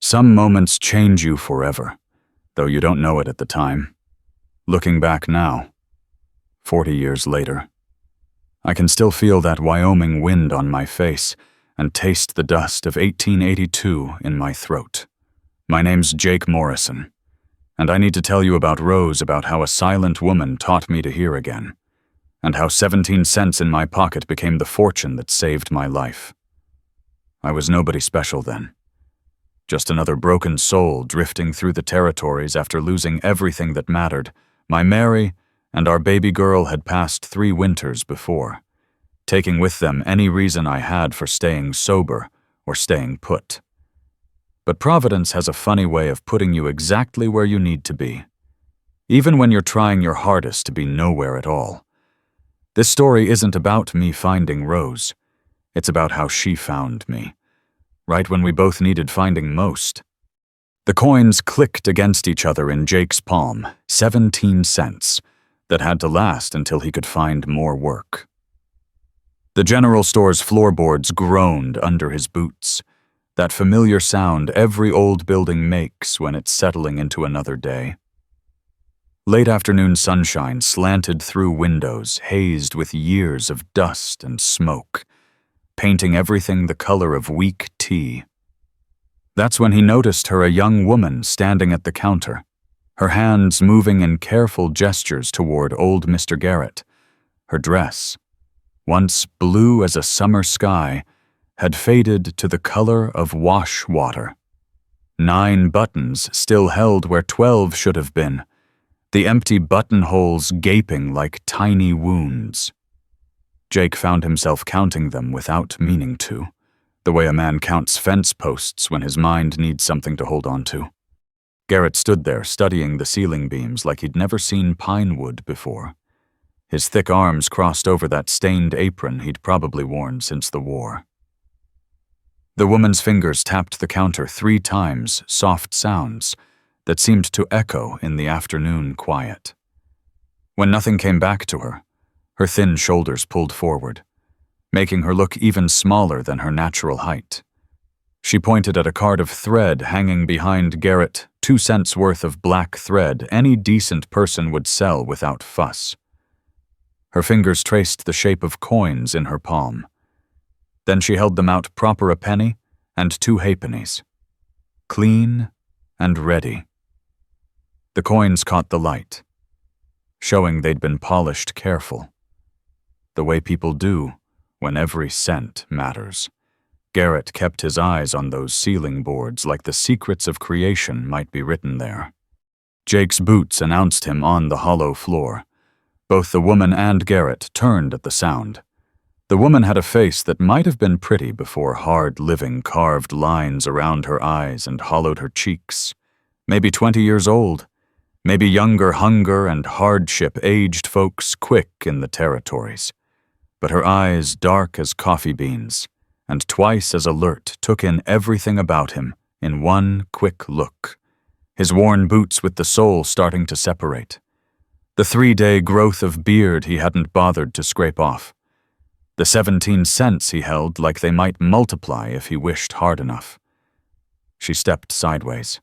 Some moments change you forever, though you don't know it at the time. Looking back now, 40 years later, I can still feel that Wyoming wind on my face and taste the dust of 1882 in my throat. My name's Jake Morrison, and I need to tell you about Rose, about how a silent woman taught me to hear again, and how 17 cents in my pocket became the fortune that saved my life. I was nobody special then. Just another broken soul drifting through the territories after losing everything that mattered. My Mary and our baby girl had passed 3 winters before, taking with them any reason I had for staying sober or staying put. But Providence has a funny way of putting you exactly where you need to be, even when you're trying your hardest to be nowhere at all. This story isn't about me finding Rose. It's about how she found me, right when we both needed finding most. The coins clicked against each other in Jake's palm, 17 cents, that had to last until he could find more work. The general store's floorboards groaned under his boots, that familiar sound every old building makes when it's settling into another day. Late afternoon sunshine slanted through windows hazed with years of dust and smoke, painting everything the color of weak tea. That's when he noticed her, a young woman standing at the counter, her hands moving in careful gestures toward old Mr. Garrett. Her dress, once blue as a summer sky, had faded to the color of wash water. 9 buttons still held where 12 should have been, the empty buttonholes gaping like tiny wounds. Jake found himself counting them without meaning to, the way a man counts fence posts when his mind needs something to hold on to. Garrett stood there studying the ceiling beams like he'd never seen pine wood before. His thick arms crossed over that stained apron he'd probably worn since the war. The woman's fingers tapped the counter 3 times, soft sounds that seemed to echo in the afternoon quiet. When nothing came back to her, her thin shoulders pulled forward, making her look even smaller than her natural height. She pointed at a card of thread hanging behind Garrett, 2 cents worth of black thread any decent person would sell without fuss. Her fingers traced the shape of coins in her palm. Then she held them out proper a penny and 2 halfpennies, clean and ready. The coins caught the light, showing they'd been polished careful, the way people do when every cent matters. Garrett kept his eyes on those ceiling boards like the secrets of creation might be written there. Jake's boots announced him on the hollow floor. Both the woman and Garrett turned at the sound. The woman had a face that might have been pretty before hard living carved lines around her eyes and hollowed her cheeks. Maybe 20 years old, maybe younger hunger and hardship aged folks quick in the territories. But her eyes dark as coffee beans, and twice as alert, took in everything about him in one quick look, his worn boots with the sole starting to separate, the 3-day growth of beard he hadn't bothered to scrape off, the 17 cents he held like they might multiply if he wished hard enough. She stepped sideways,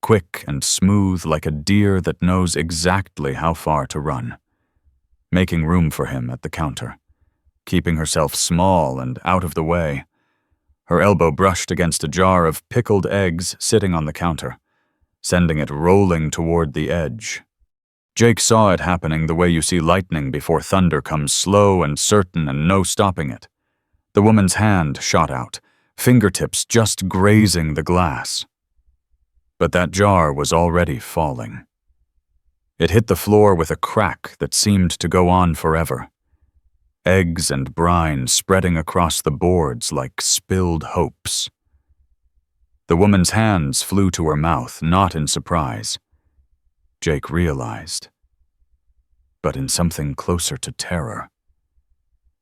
quick and smooth like a deer that knows exactly how far to run, making room for him at the counter, keeping herself small and out of the way. Her elbow brushed against a jar of pickled eggs sitting on the counter, sending it rolling toward the edge. Jake saw it happening the way you see lightning before thunder comes slow and certain and no stopping it. The woman's hand shot out, fingertips just grazing the glass. But that jar was already falling. It hit the floor with a crack that seemed to go on forever. Eggs and brine spreading across the boards like spilled hopes. The woman's hands flew to her mouth, not in surprise. Jake realized, but in something closer to terror.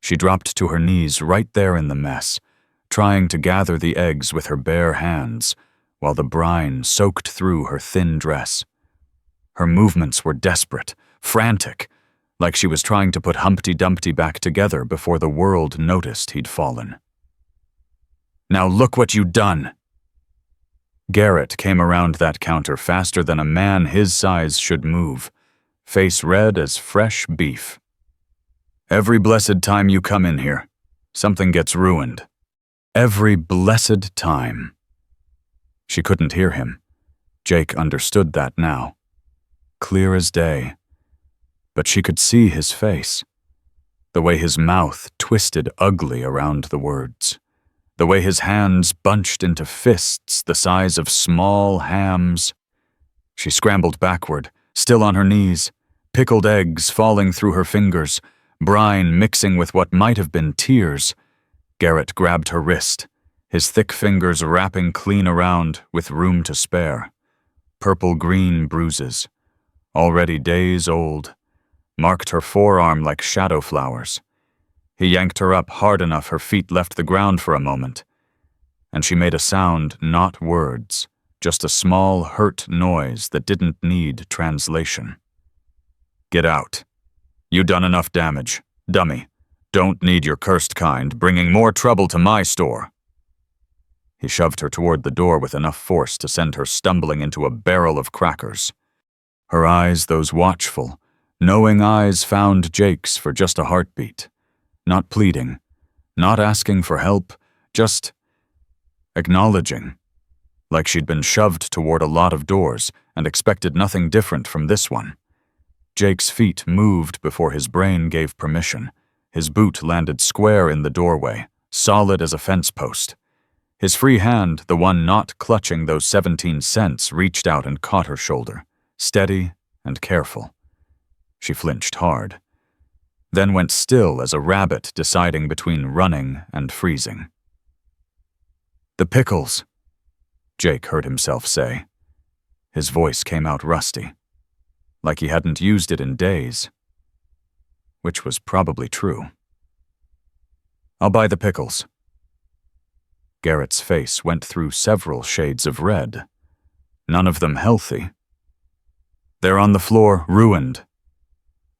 She dropped to her knees right there in the mess, trying to gather the eggs with her bare hands, while the brine soaked through her thin dress. Her movements were desperate, frantic, like she was trying to put Humpty Dumpty back together before the world noticed he'd fallen. "Now look what you done!" Garrett came around that counter faster than a man his size should move, face red as fresh beef. "Every blessed time you come in here, something gets ruined. Every blessed time." She couldn't hear him. Jake understood that now. Clear as day. But she could see his face. The way his mouth twisted ugly around the words. The way his hands bunched into fists the size of small hams. She scrambled backward, still on her knees, pickled eggs falling through her fingers, brine mixing with what might have been tears. Garrett grabbed her wrist, his thick fingers wrapping clean around with room to spare. Purple-green bruises, already days old, marked her forearm like shadow flowers. He yanked her up hard enough her feet left the ground for a moment, and she made a sound, not words, just a small, hurt noise that didn't need translation. "Get out. You done enough damage. Dummy. Don't need your cursed kind, bringing more trouble to my store." He shoved her toward the door with enough force to send her stumbling into a barrel of crackers. Her eyes, those watchful, knowing eyes, found Jake's for just a heartbeat. Not pleading, not asking for help, just acknowledging, like she'd been shoved toward a lot of doors and expected nothing different from this one. Jake's feet moved before his brain gave permission. His boot landed square in the doorway, solid as a fence post. His free hand, the one not clutching those 17 cents, reached out and caught her shoulder, steady and careful. She flinched hard, then went still as a rabbit deciding between running and freezing. "The pickles," Jake heard himself say. His voice came out rusty, like he hadn't used it in days, which was probably true. "I'll buy the pickles." Garrett's face went through several shades of red, none of them healthy. "They're on the floor, ruined."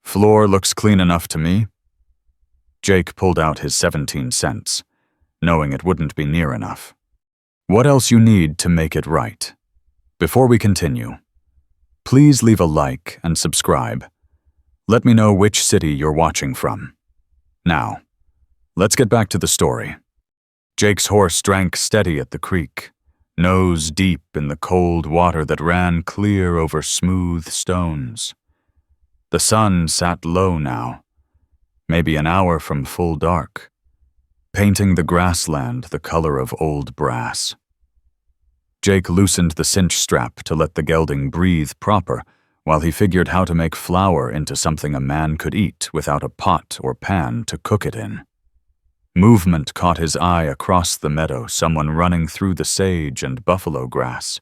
"Floor looks clean enough to me." Jake pulled out his 17 cents, knowing it wouldn't be near enough. "What else you need to make it right? Before we continue, please leave a like and subscribe. Let me know which city you're watching from. Now, let's get back to the story." Jake's horse drank steady at the creek, nose deep in the cold water that ran clear over smooth stones. The sun sat low now, maybe an hour from full dark, painting the grassland the color of old brass. Jake loosened the cinch strap to let the gelding breathe proper while he figured how to make flour into something a man could eat without a pot or pan to cook it in. Movement caught his eye across the meadow, someone running through the sage and buffalo grass,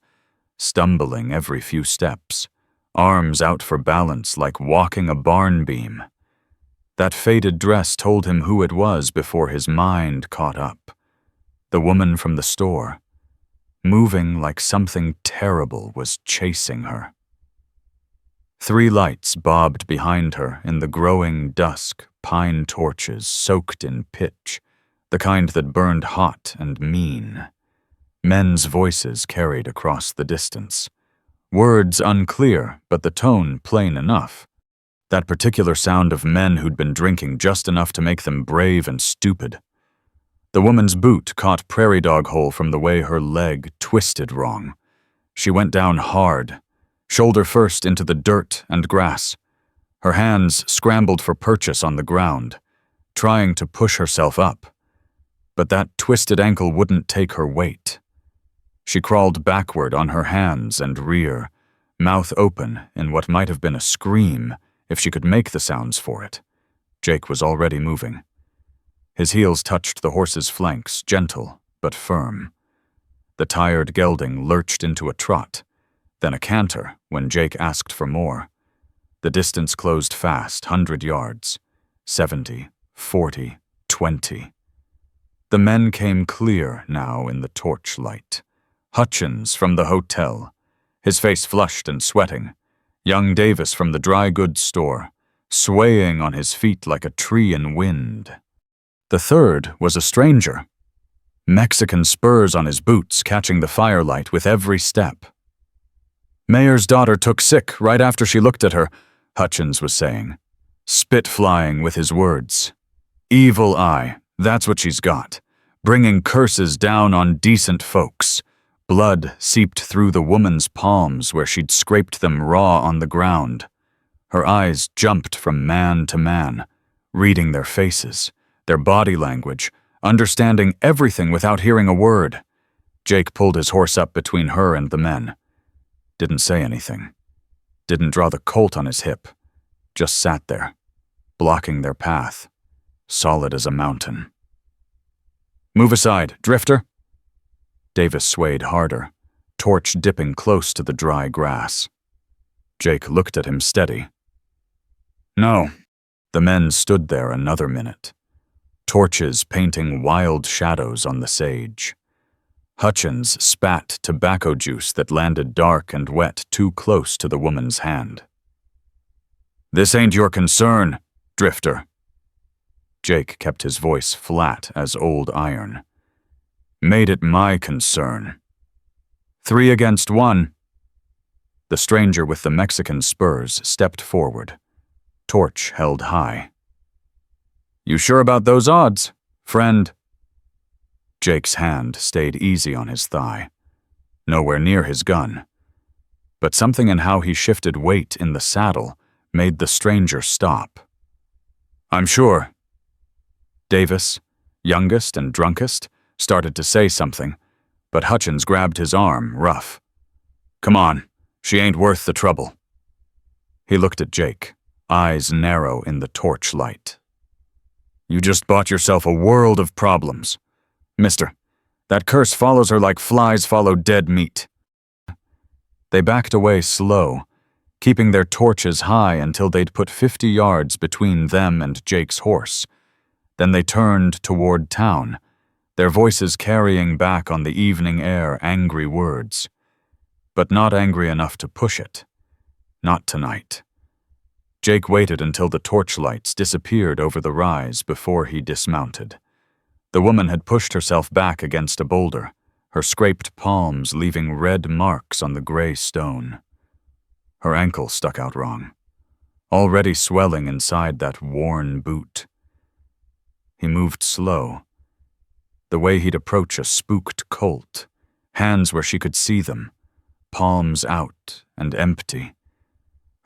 stumbling every few steps, arms out for balance like walking a barn beam. That faded dress told him who it was before his mind caught up. The woman from the store, moving like something terrible was chasing her. 3 lights bobbed behind her in the growing dusk, pine torches soaked in pitch, the kind that burned hot and mean. Men's voices carried across the distance. Words unclear, but the tone plain enough. That particular sound of men who'd been drinking just enough to make them brave and stupid. The woman's boot caught prairie dog hole from the way her leg twisted wrong. She went down hard, shoulder first into the dirt and grass. Her hands scrambled for purchase on the ground, trying to push herself up. But that twisted ankle wouldn't take her weight. She crawled backward on her hands and rear, mouth open in what might have been a scream if she could make the sounds for it. Jake was already moving. His heels touched the horse's flanks, gentle but firm. The tired gelding lurched into a trot, then a canter when Jake asked for more. The distance closed fast, 100 yards, 70, 40, 20. The men came clear now in the torchlight. Hutchins from the hotel, his face flushed and sweating. Young Davis from the dry goods store, swaying on his feet like a tree in wind. The third was a stranger. Mexican spurs on his boots catching the firelight with every step. "Mayor's daughter took sick right after she looked at her," Hutchins was saying, spit-flying with his words. "Evil eye, that's what she's got, bringing curses down on decent folks." Blood seeped through the woman's palms where she'd scraped them raw on the ground. Her eyes jumped from man to man, reading their faces, their body language, understanding everything without hearing a word. Jake pulled his horse up between her and the men. Didn't say anything. Didn't draw the colt on his hip. Just sat there, blocking their path, solid as a mountain. "Move aside, Drifter." Davis swayed harder, torch dipping close to the dry grass. Jake looked at him steady. "No." The men stood there another minute, torches painting wild shadows on the sage. Hutchins spat tobacco juice that landed dark and wet too close to the woman's hand. "This ain't your concern, Drifter." Jake kept his voice flat as old iron. "Made it my concern. 3 against 1. The stranger with the Mexican spurs stepped forward, torch held high. "You sure about those odds, friend?" Jake's hand stayed easy on his thigh, nowhere near his gun. But something in how he shifted weight in the saddle made the stranger stop. "I'm sure." Davis, youngest and drunkest, started to say something, but Hutchins grabbed his arm, rough. "Come on, she ain't worth the trouble." He looked at Jake, eyes narrow in the torchlight. "You just bought yourself a world of problems. Mister, that curse follows her like flies follow dead meat." They backed away slow, keeping their torches high until they'd put 50 yards between them and Jake's horse. Then they turned toward town, their voices carrying back on the evening air angry words. But not angry enough to push it. Not tonight. Jake waited until the torchlights disappeared over the rise before he dismounted. The woman had pushed herself back against a boulder, her scraped palms leaving red marks on the gray stone. Her ankle stuck out wrong, already swelling inside that worn boot. He moved slow, the way he'd approach a spooked colt, hands where she could see them, palms out and empty.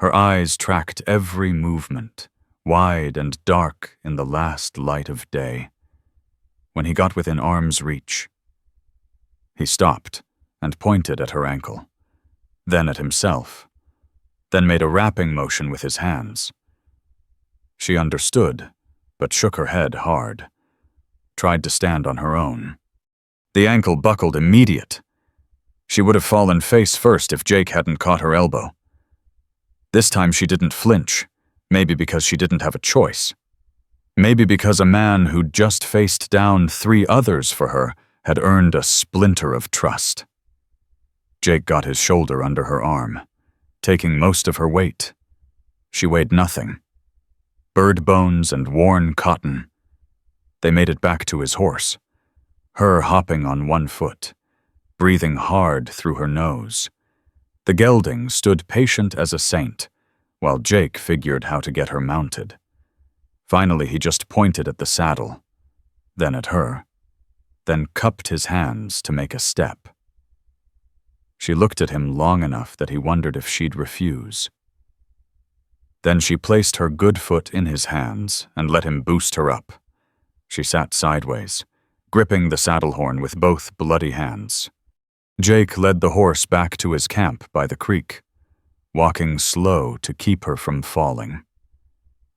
Her eyes tracked every movement, wide and dark in the last light of day. When he got within arm's reach, he stopped and pointed at her ankle, then at himself, then made a rapping motion with his hands. She understood, but shook her head hard. Tried to stand on her own. The ankle buckled immediate. She would have fallen face first if Jake hadn't caught her elbow. This time she didn't flinch, maybe because she didn't have a choice. Maybe because a man who'd just faced down 3 others for her had earned a splinter of trust. Jake got his shoulder under her arm, taking most of her weight. She weighed nothing. Bird bones and worn cotton. They made it back to his horse, her hopping on one foot, breathing hard through her nose. The gelding stood patient as a saint, while Jake figured how to get her mounted. Finally, he just pointed at the saddle, then at her, then cupped his hands to make a step. She looked at him long enough that he wondered if she'd refuse. Then she placed her good foot in his hands and let him boost her up. She sat sideways, gripping the saddle horn with both bloody hands. Jake led the horse back to his camp by the creek, walking slow to keep her from falling.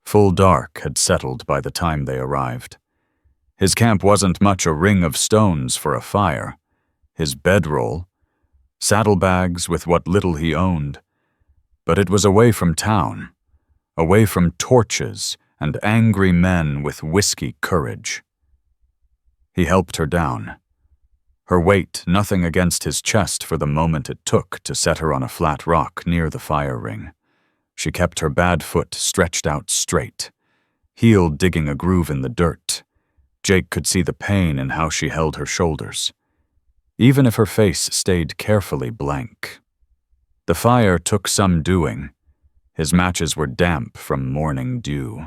Full dark had settled by the time they arrived. His camp wasn't much a ring of stones for a fire. His bedroll, saddlebags with what little he owned. But it was away from town, away from torches and angry men with whiskey courage. He helped her down. Her weight nothing against his chest for the moment it took to set her on a flat rock near the fire ring. She kept her bad foot stretched out straight, heel digging a groove in the dirt, Jake could see the pain in how she held her shoulders, even if her face stayed carefully blank. The fire took some doing. His matches were damp from morning dew,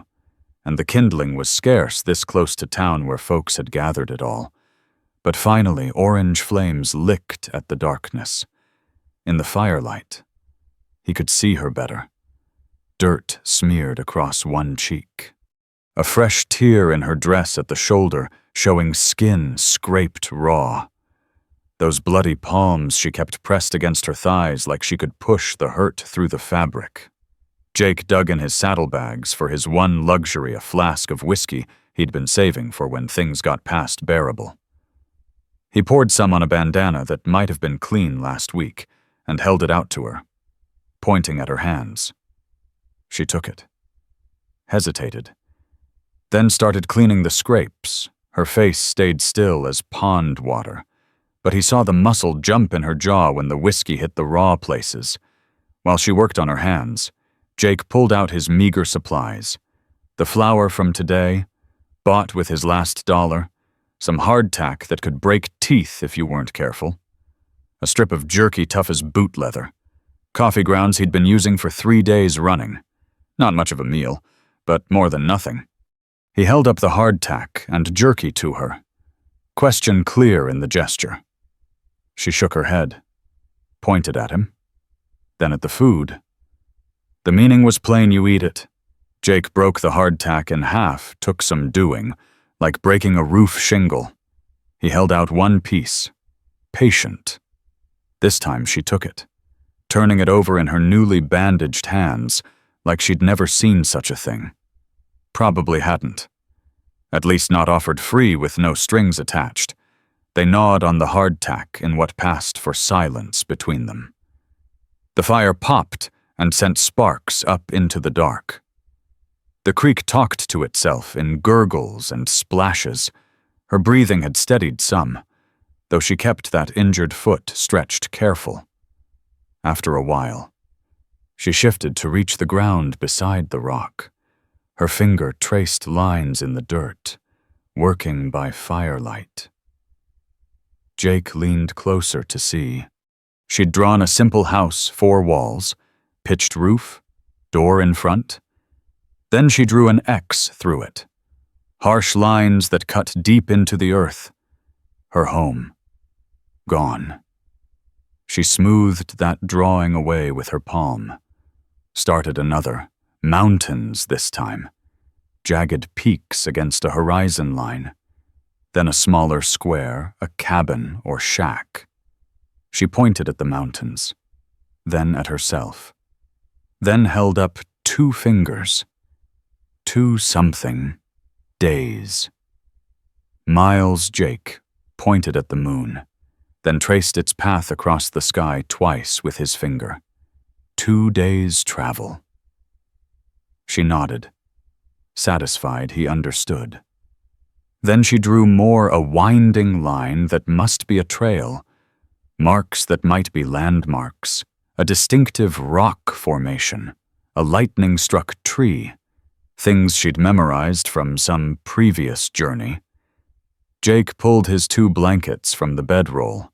and the kindling was scarce this close to town where folks had gathered it all. But finally, orange flames licked at the darkness. In the firelight, he could see her better. Dirt smeared across one cheek. A fresh tear in her dress at the shoulder, showing skin scraped raw. Those bloody palms she kept pressed against her thighs like she could push the hurt through the fabric. Jake dug in his saddlebags for his one luxury, a flask of whiskey he'd been saving for when things got past bearable. He poured some on a bandana that might have been clean last week and held it out to her, pointing at her hands. She took it, hesitated, then started cleaning the scrapes. Her face stayed still as pond water, but he saw the muscle jump in her jaw when the whiskey hit the raw places. While she worked on her hands, Jake pulled out his meager supplies. The flour from today, bought with his last dollar, some hardtack that could break teeth if you weren't careful, a strip of jerky tough as boot leather, coffee grounds he'd been using for 3 days running. Not much of a meal, but more than nothing. He held up the hardtack and jerky to her, question clear in the gesture. She shook her head, pointed at him, then at the food. The meaning was plain, you eat it. Jake broke the hardtack in half, took some doing, like breaking a roof shingle. He held out one piece, patient. This time she took it, turning it over in her newly bandaged hands, like she'd never seen such a thing. Probably hadn't. At least not offered free with no strings attached. They gnawed on the hardtack in what passed for silence between them. The fire popped and sent sparks up into the dark. The creek talked to itself in gurgles and splashes. Her breathing had steadied some, though she kept that injured foot stretched careful. After a while, she shifted to reach the ground beside the rock. Her finger traced lines in the dirt, working by firelight. Jake leaned closer to see. She'd drawn a simple house, 4 walls, pitched roof, door in front. Then she drew an X through it, harsh lines that cut deep into the earth. Her home. Gone. She smoothed that drawing away with her palm. Started another. Mountains this time. Jagged peaks against a horizon line. Then a smaller square, a cabin or shack. She pointed at the mountains, then at herself. Then held up 2 fingers. 2 something. Days. Miles Jake pointed at the moon, then traced its path across the sky twice with his finger. 2 days' travel. She nodded, satisfied he understood. Then she drew more, a winding line that must be a trail, marks that might be landmarks, a distinctive rock formation, a lightning-struck tree, things she'd memorized from some previous journey. Jake pulled his 2 blankets from the bedroll.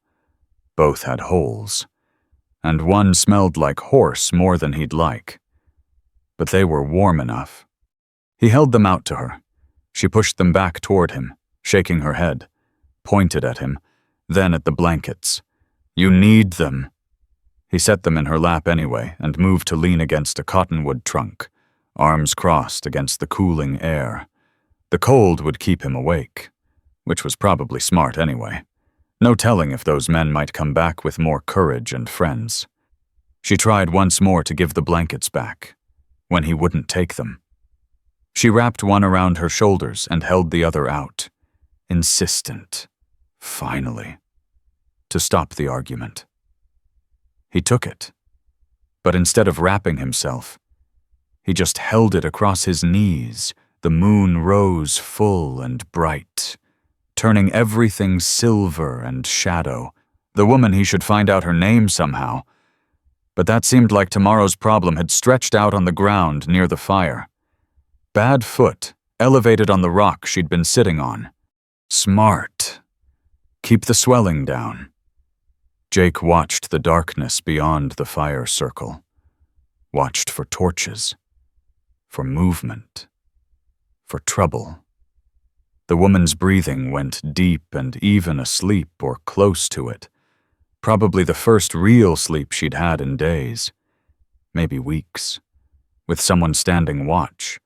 Both had holes, and one smelled like horse more than he'd like. But they were warm enough. He held them out to her. She pushed them back toward him, shaking her head, pointed at him, then at the blankets. You need them. He set them in her lap anyway and moved to lean against a cottonwood trunk, arms crossed against the cooling air. The cold would keep him awake, which was probably smart anyway. No telling if those men might come back with more courage and friends. She tried once more to give the blankets back, when he wouldn't take them. She wrapped one around her shoulders and held the other out, insistent, finally, to stop the argument. He took it, but instead of wrapping himself, he just held it across his knees. The moon rose full and bright, turning everything silver and shadow. The woman, he should find out her name somehow. But that seemed like tomorrow's problem had stretched out on the ground near the fire. Bad foot, elevated on the rock she'd been sitting on. Smart. Keep the swelling down. Jake watched the darkness beyond the fire circle. Watched for torches. For movement. For trouble. The woman's breathing went deep and even asleep or close to it. Probably the first real sleep she'd had in days. Maybe weeks. With someone standing watch.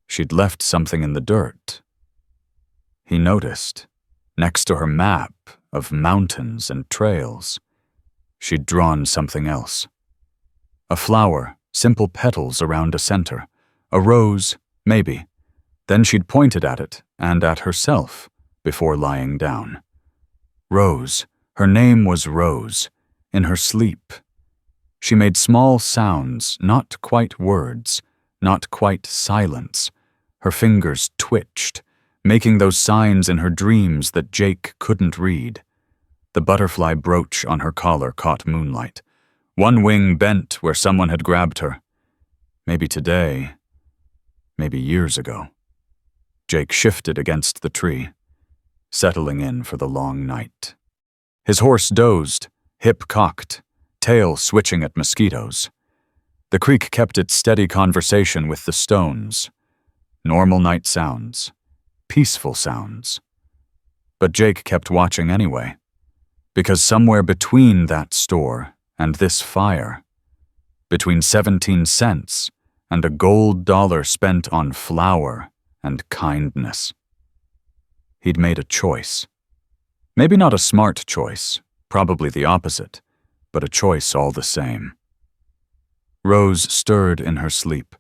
She'd left something in the dirt. He noticed, next to her map of mountains and trails, she'd drawn something else. A flower, simple petals around a center. A rose, maybe. Then she'd pointed at it and at herself before lying down. Rose. Her name was Rose. In her sleep. She made small sounds, not quite words, not quite silence. Her fingers twitched, making those signs in her dreams that Jake couldn't read. The butterfly brooch on her collar caught moonlight. One wing bent where someone had grabbed her. Maybe today, maybe years ago. Jake shifted against the tree, settling in for the long night. His horse dozed, hip cocked, tail switching at mosquitoes. The creek kept its steady conversation with the stones. Normal night sounds. Peaceful sounds. But Jake kept watching anyway, because somewhere between that store and this fire, between 17 cents and a gold dollar spent on flour and kindness, he'd made a choice. Maybe not a smart choice, probably the opposite, but a choice all the same. Rose stirred in her sleep,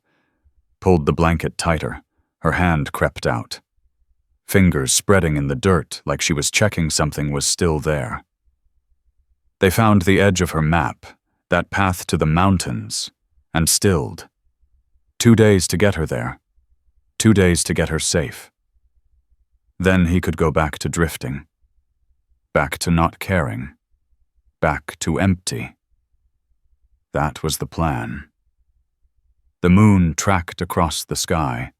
pulled the blanket tighter, her hand crept out. Fingers spreading in the dirt like she was checking something was still there. They found the edge of her map, that path to the mountains, and stilled. 2 days to get her there. 2 days to get her safe. Then he could go back to drifting. Back to not caring. Back to empty. That was the plan. The moon tracked across the sky.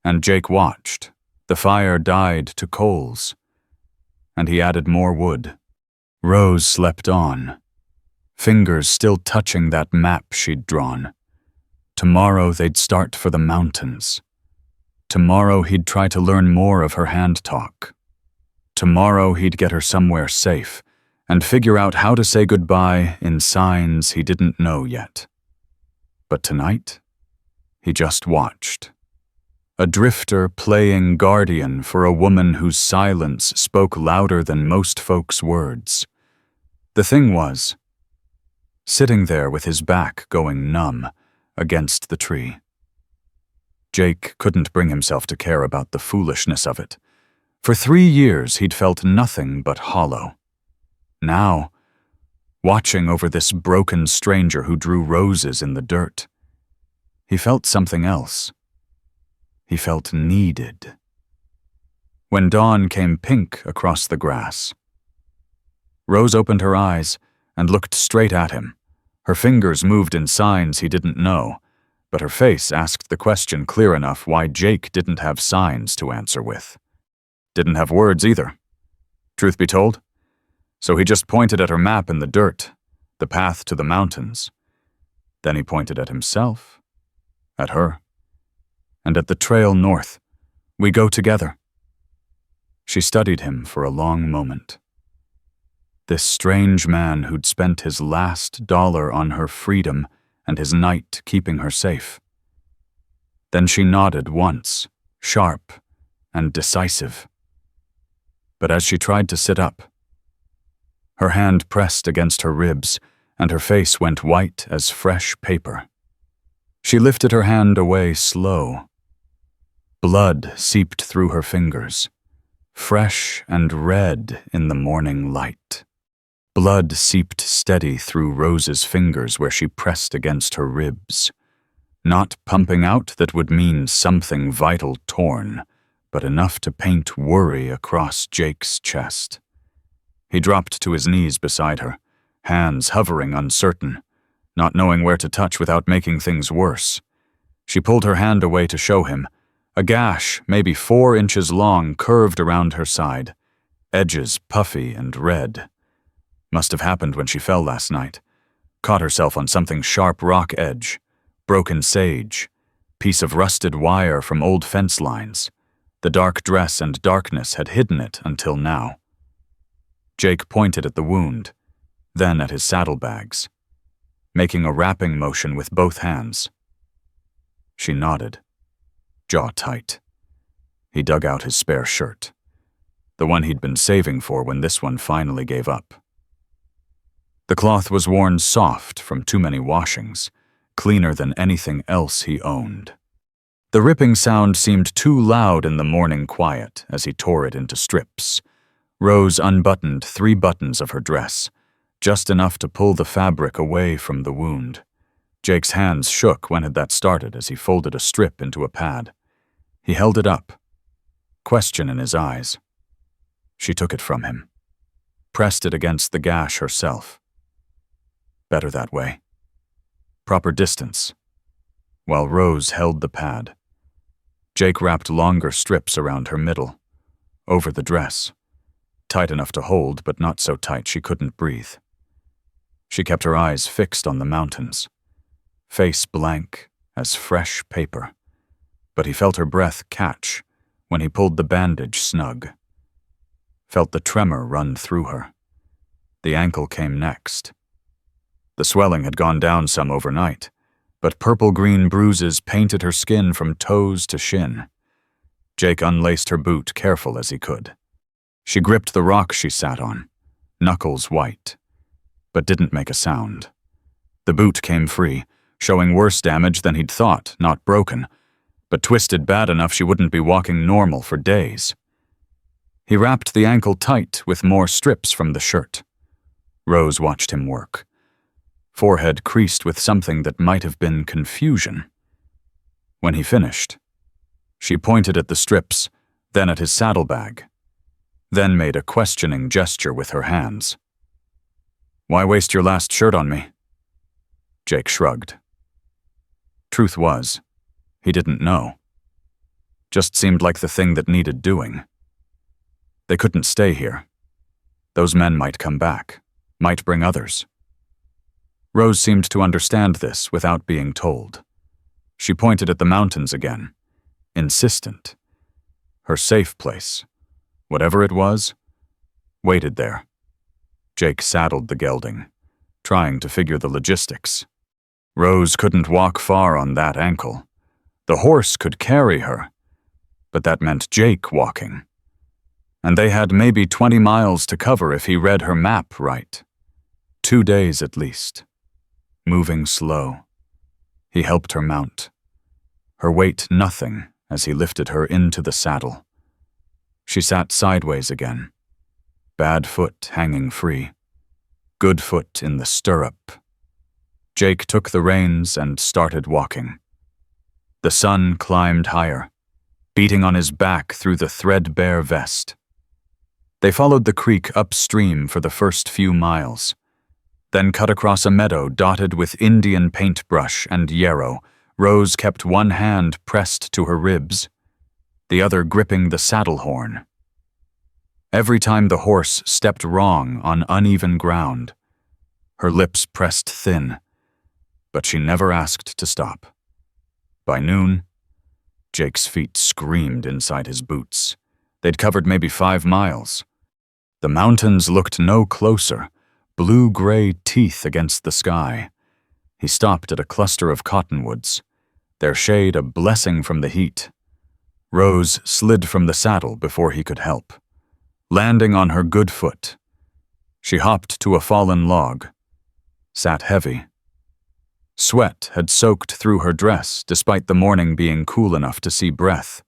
And Jake watched. The fire died to coals. And he added more wood. Rose slept on, fingers still touching that map she'd drawn. Tomorrow they'd start for the mountains. Tomorrow he'd try to learn more of her hand talk. Tomorrow he'd get her somewhere safe and figure out how to say goodbye in signs he didn't know yet. But tonight, he just watched. A drifter playing guardian for a woman whose silence spoke louder than most folks' words. The thing was, sitting there with his back going numb against the tree. Jake couldn't bring himself to care about the foolishness of it. For 3 years he'd felt nothing but hollow. Now, watching over this broken stranger who drew roses in the dirt, he felt something else. He felt needed. When dawn came pink across the grass, Rose opened her eyes and looked straight at him. Her fingers moved in signs he didn't know, but her face asked the question clear enough why Jake didn't have signs to answer with. Didn't have words either. Truth be told. So he just pointed at her map in the dirt, the path to the mountains. Then he pointed at himself, at her, and at the trail north. We go together. She studied him for a long moment. This strange man who'd spent his last dollar on her freedom and his night keeping her safe. Then she nodded once, sharp and decisive. But as she tried to sit up, her hand pressed against her ribs and her face went white as fresh paper. She lifted her hand away slow. Blood seeped through her fingers, fresh and red in the morning light. Blood seeped steady through Rose's fingers where she pressed against her ribs. Not pumping out that would mean something vital torn, but enough to paint worry across Jake's chest. He dropped to his knees beside her, hands hovering uncertain, not knowing where to touch without making things worse. She pulled her hand away to show him, A gash, maybe 4 inches long, curved around her side, edges puffy and red. Must have happened when she fell last night. Caught herself on something sharp rock edge, broken sage, piece of rusted wire from old fence lines. The dark dress and darkness had hidden it until now. Jake pointed at the wound, then at his saddlebags, making a wrapping motion with both hands. She nodded, jaw tight. He dug out his spare shirt, the one he'd been saving for when this one finally gave up. The cloth was worn soft from too many washings, cleaner than anything else he owned. The ripping sound seemed too loud in the morning quiet as he tore it into strips. Rose unbuttoned 3 buttons of her dress, just enough to pull the fabric away from the wound. Jake's hands shook when had that started as he folded a strip into a pad. He held it up, question in his eyes. She took it from him, pressed it against the gash herself. Better that way. Proper distance. While Rose held the pad, Jake wrapped longer strips around her middle, over the dress, tight enough to hold but not so tight she couldn't breathe. She kept her eyes fixed on the mountains, face blank as fresh paper, but he felt her breath catch when he pulled the bandage snug. Felt the tremor run through her. The ankle came next. The swelling had gone down some overnight, but purple-green bruises painted her skin from toes to shin. Jake unlaced her boot careful as he could. She gripped the rock she sat on, knuckles white, but didn't make a sound. The boot came free, showing worse damage than he'd thought, not broken, but twisted bad enough she wouldn't be walking normal for days. He wrapped the ankle tight with more strips from the shirt. Rose watched him work. Forehead creased with something that might have been confusion. When he finished, she pointed at the strips, then at his saddlebag, then made a questioning gesture with her hands. "Why waste your last shirt on me?" Jake shrugged. Truth was, he didn't know. Just seemed like the thing that needed doing. They couldn't stay here. Those men might come back, might bring others. Rose seemed to understand this without being told. She pointed at the mountains again, insistent. Her safe place, whatever it was, waited there. Jake saddled the gelding, trying to figure the logistics. Rose couldn't walk far on that ankle. The horse could carry her, but that meant Jake walking. And they had maybe 20 miles to cover if he read her map right. 2 days at least. Moving slow. He helped her mount. Her weight nothing as he lifted her into the saddle. She sat sideways again. Bad foot hanging free. Good foot in the stirrup. Jake took the reins and started walking. The sun climbed higher, beating on his back through the threadbare vest. They followed the creek upstream for the first few miles, then cut across a meadow dotted with Indian paintbrush and yarrow. Rose kept one hand pressed to her ribs, the other gripping the saddle horn. Every time the horse stepped wrong on uneven ground, her lips pressed thin, but she never asked to stop. By noon, Jake's feet screamed inside his boots. They'd covered maybe 5 miles. The mountains looked no closer, blue-gray teeth against the sky. He stopped at a cluster of cottonwoods, their shade a blessing from the heat. Rose slid from the saddle before he could help, landing on her good foot. She hopped to a fallen log, sat heavy. Sweat had soaked through her dress despite the morning being cool enough to see breath.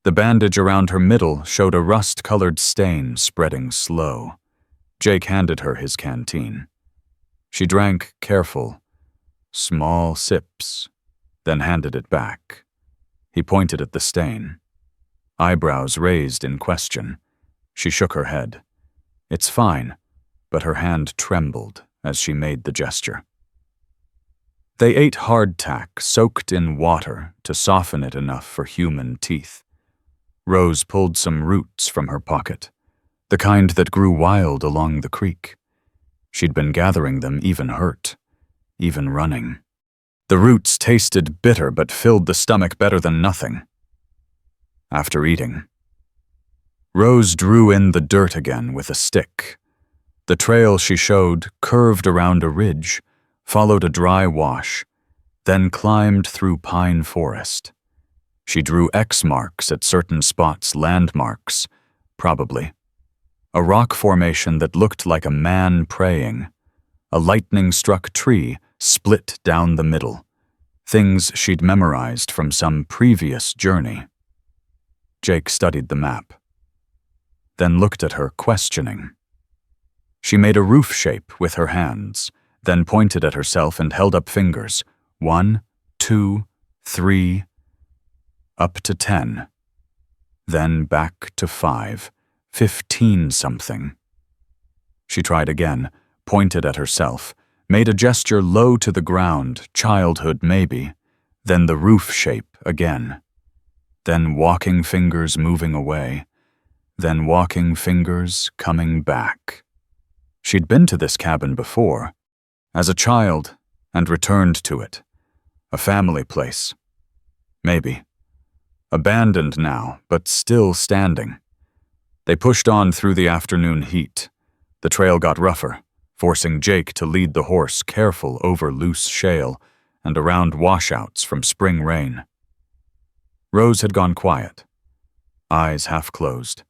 The bandage around her middle showed a rust-colored stain spreading slow. Jake handed her his canteen. She drank careful, small sips, then handed it back. He pointed at the stain, eyebrows raised in question. She shook her head. "It's fine," but her hand trembled as she made the gesture. They ate hardtack soaked in water to soften it enough for human teeth. Rose pulled some roots from her pocket, the kind that grew wild along the creek. She'd been gathering them even hurt, even running. The roots tasted bitter but filled the stomach better than nothing. After eating, Rose drew in the dirt again with a stick. The trail she showed curved around a ridge, followed a dry wash, then climbed through pine forest. She drew X marks at certain spots, landmarks, probably. A rock formation that looked like a man praying. A lightning-struck tree split down the middle. Things she'd memorized from some previous journey. Jake studied the map, then looked at her, questioning. She made a roof shape with her hands, then pointed at herself and held up fingers. 1, 2, 3, up to 10. Then back to 5, 15 something. She tried again, pointed at herself, made a gesture low to the ground, childhood maybe, then the roof shape again. Then walking fingers moving away, then walking fingers coming back. She'd been to this cabin before, as a child, and returned to it. A family place. Maybe. Abandoned now, but still standing. They pushed on through the afternoon heat. The trail got rougher, forcing Jake to lead the horse careful over loose shale and around washouts from spring rain. Rose had gone quiet, eyes half closed,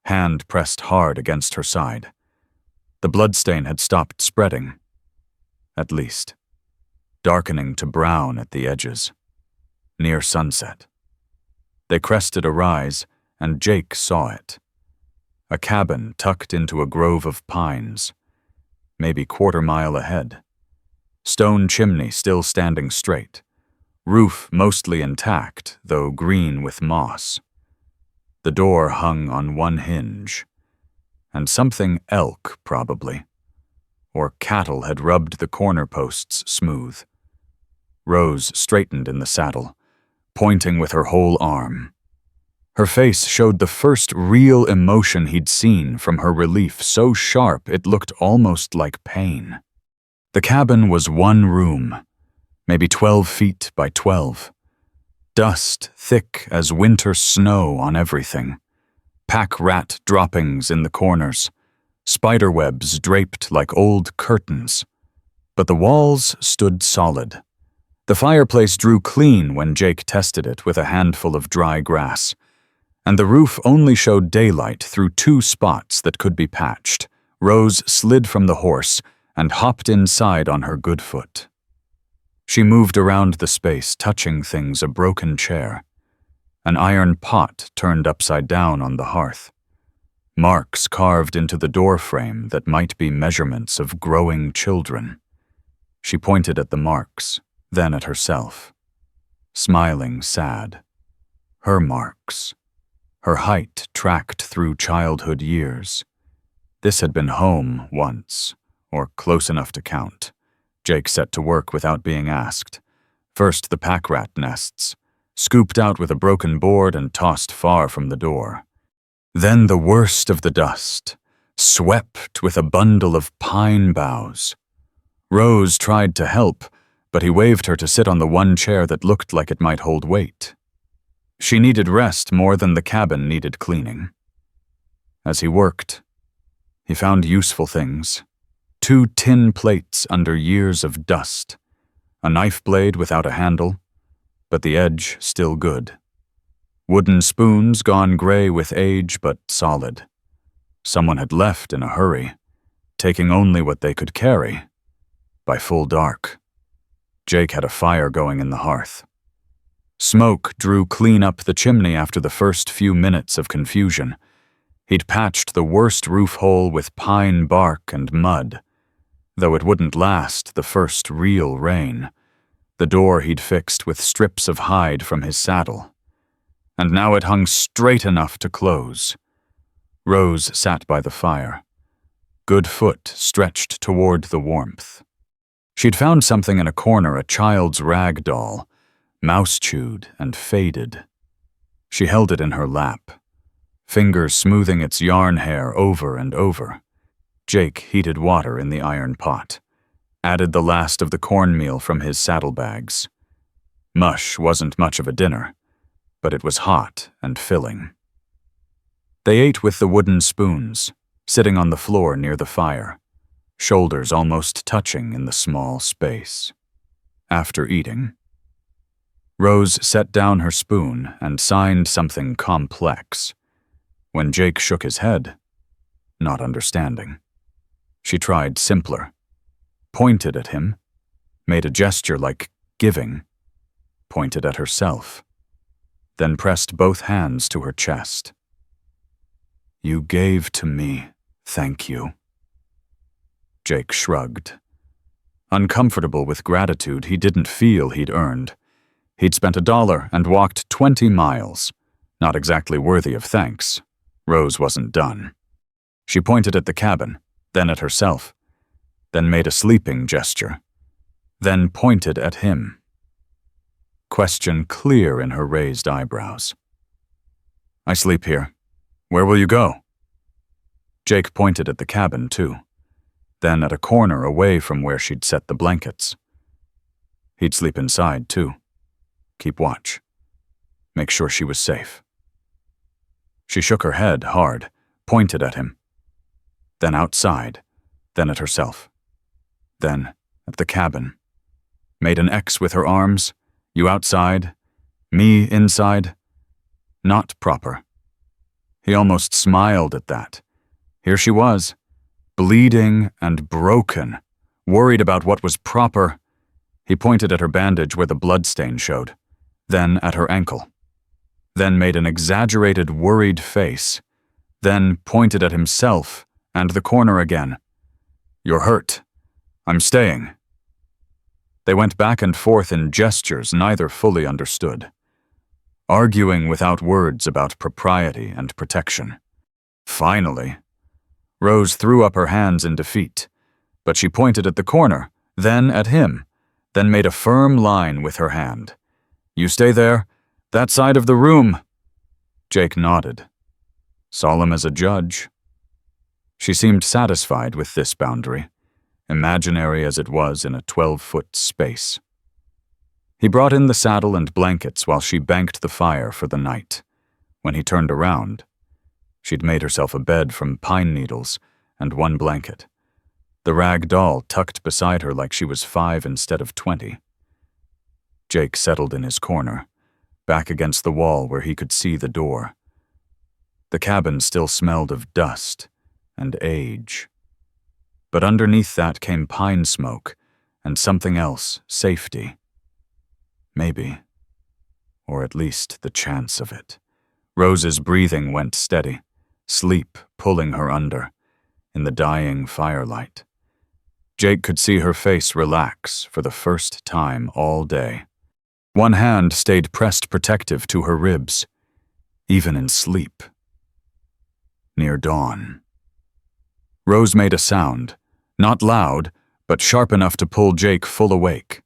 hand pressed hard against her side. The bloodstain had stopped spreading, at least, darkening to brown at the edges, near sunset. They crested a rise, and Jake saw it. A cabin tucked into a grove of pines, maybe quarter-mile ahead. Stone chimney still standing straight. Roof mostly intact, though green with moss. The door hung on one hinge. And something elk, probably. Or cattle had rubbed the corner posts smooth. Rose straightened in the saddle, pointing with her whole arm. Her face showed the first real emotion he'd seen from her relief, so sharp it looked almost like pain. The cabin was one room, maybe 12 feet by 12. Dust thick as winter snow on everything. Pack rat droppings in the corners. Spiderwebs draped like old curtains. But the walls stood solid. The fireplace drew clean when Jake tested it with a handful of dry grass. And the roof only showed daylight through 2 spots that could be patched. Rose slid from the horse and hopped inside on her good foot. She moved around the space, touching things, a broken chair. An iron pot turned upside down on the hearth. Marks carved into the door frame that might be measurements of growing children. She pointed at the marks, then at herself. Smiling sad. Her marks. Her height tracked through childhood years. This had been home once, or close enough to count. Jake set to work without being asked. First the pack rat nests, scooped out with a broken board and tossed far from the door. Then the worst of the dust, swept with a bundle of pine boughs. Rose tried to help, but he waved her to sit on the one chair that looked like it might hold weight. She needed rest more than the cabin needed cleaning. As he worked, he found useful things. 2 tin plates under years of dust. A knife blade without a handle, but the edge still good. Wooden spoons gone gray with age, but solid. Someone had left in a hurry, taking only what they could carry. By full dark, Jake had a fire going in the hearth. Smoke drew clean up the chimney after the first few minutes of confusion. He'd patched the worst roof hole with pine bark and mud, though it wouldn't last the first real rain. The door he'd fixed with strips of hide from his saddle. And now it hung straight enough to close. Rose sat by the fire, good foot stretched toward the warmth. She'd found something in a corner, a child's rag doll, mouse-chewed and faded. She held it in her lap, fingers smoothing its yarn hair over and over. Jake heated water in the iron pot, added the last of the cornmeal from his saddlebags. Mush wasn't much of a dinner, but it was hot and filling. They ate with the wooden spoons, sitting on the floor near the fire, shoulders almost touching in the small space. After eating, Rose set down her spoon and signed something complex. When Jake shook his head, not understanding, she tried simpler, pointed at him, made a gesture like giving, pointed at herself, then pressed both hands to her chest. "You gave to me, thank you." Jake shrugged. Uncomfortable with gratitude he didn't feel he'd earned. He'd spent $1 and walked 20 miles. Not exactly worthy of thanks. Rose wasn't done. She pointed at the cabin, then at herself, then made a sleeping gesture, then pointed at him. Question clear in her raised eyebrows. "I sleep here. Where will you go?" Jake pointed at the cabin, too, then at a corner away from where she'd set the blankets. He'd sleep inside, too. Keep watch. Make sure she was safe. She shook her head hard, pointed at him, then outside, then at herself, then at the cabin. Made an X with her arms, you outside, me inside. Not proper. He almost smiled at that. Here she was, bleeding and broken, worried about what was proper. He pointed at her bandage where the bloodstain showed, then at her ankle, then made an exaggerated, worried face, then pointed at himself and the corner again. "You're hurt. I'm staying." They went back and forth in gestures neither fully understood, arguing without words about propriety and protection. Finally, Rose threw up her hands in defeat, but she pointed at the corner, then at him, then made a firm line with her hand. "You stay there, that side of the room." Jake nodded, solemn as a judge. She seemed satisfied with this boundary, imaginary as it was in a 12-foot space. He brought in the saddle and blankets while she banked the fire for the night. When he turned around, she'd made herself a bed from pine needles and one blanket, the rag doll tucked beside her like she was 5 instead of 20. Jake settled in his corner, back against the wall where he could see the door. The cabin still smelled of dust and age. But underneath that came pine smoke and something else, safety. Maybe, or at least the chance of it. Rose's breathing went steady, sleep pulling her under, in the dying firelight. Jake could see her face relax for the first time all day. One hand stayed pressed protective to her ribs, even in sleep. Near dawn, Rose made a sound, not loud, but sharp enough to pull Jake full awake.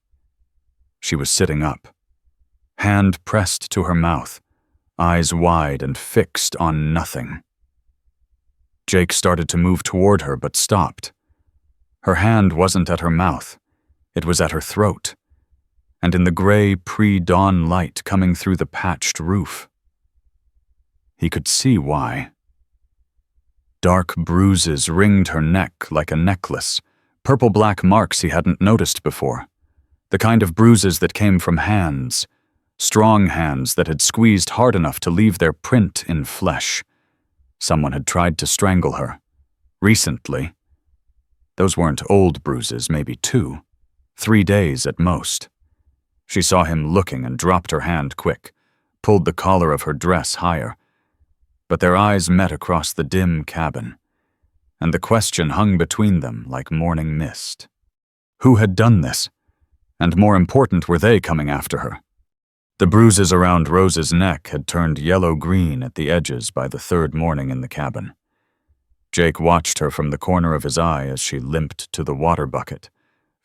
She was sitting up, hand pressed to her mouth, eyes wide and fixed on nothing. Jake started to move toward her but stopped. Her hand wasn't at her mouth, it was at her throat, and in the gray pre-dawn light coming through the patched roof. He could see why. Dark bruises ringed her neck like a necklace, purple-black marks he hadn't noticed before. The kind of bruises that came from hands, strong hands that had squeezed hard enough to leave their print in flesh. Someone had tried to strangle her. Recently. Those weren't old bruises, maybe 2, 3 days at most. She saw him looking and dropped her hand quick, pulled the collar of her dress higher. But their eyes met across the dim cabin, and the question hung between them like morning mist. Who had done this? And more important, were they coming after her? The bruises around Rose's neck had turned yellow-green at the edges by the 3rd morning in the cabin. Jake watched her from the corner of his eye as she limped to the water bucket,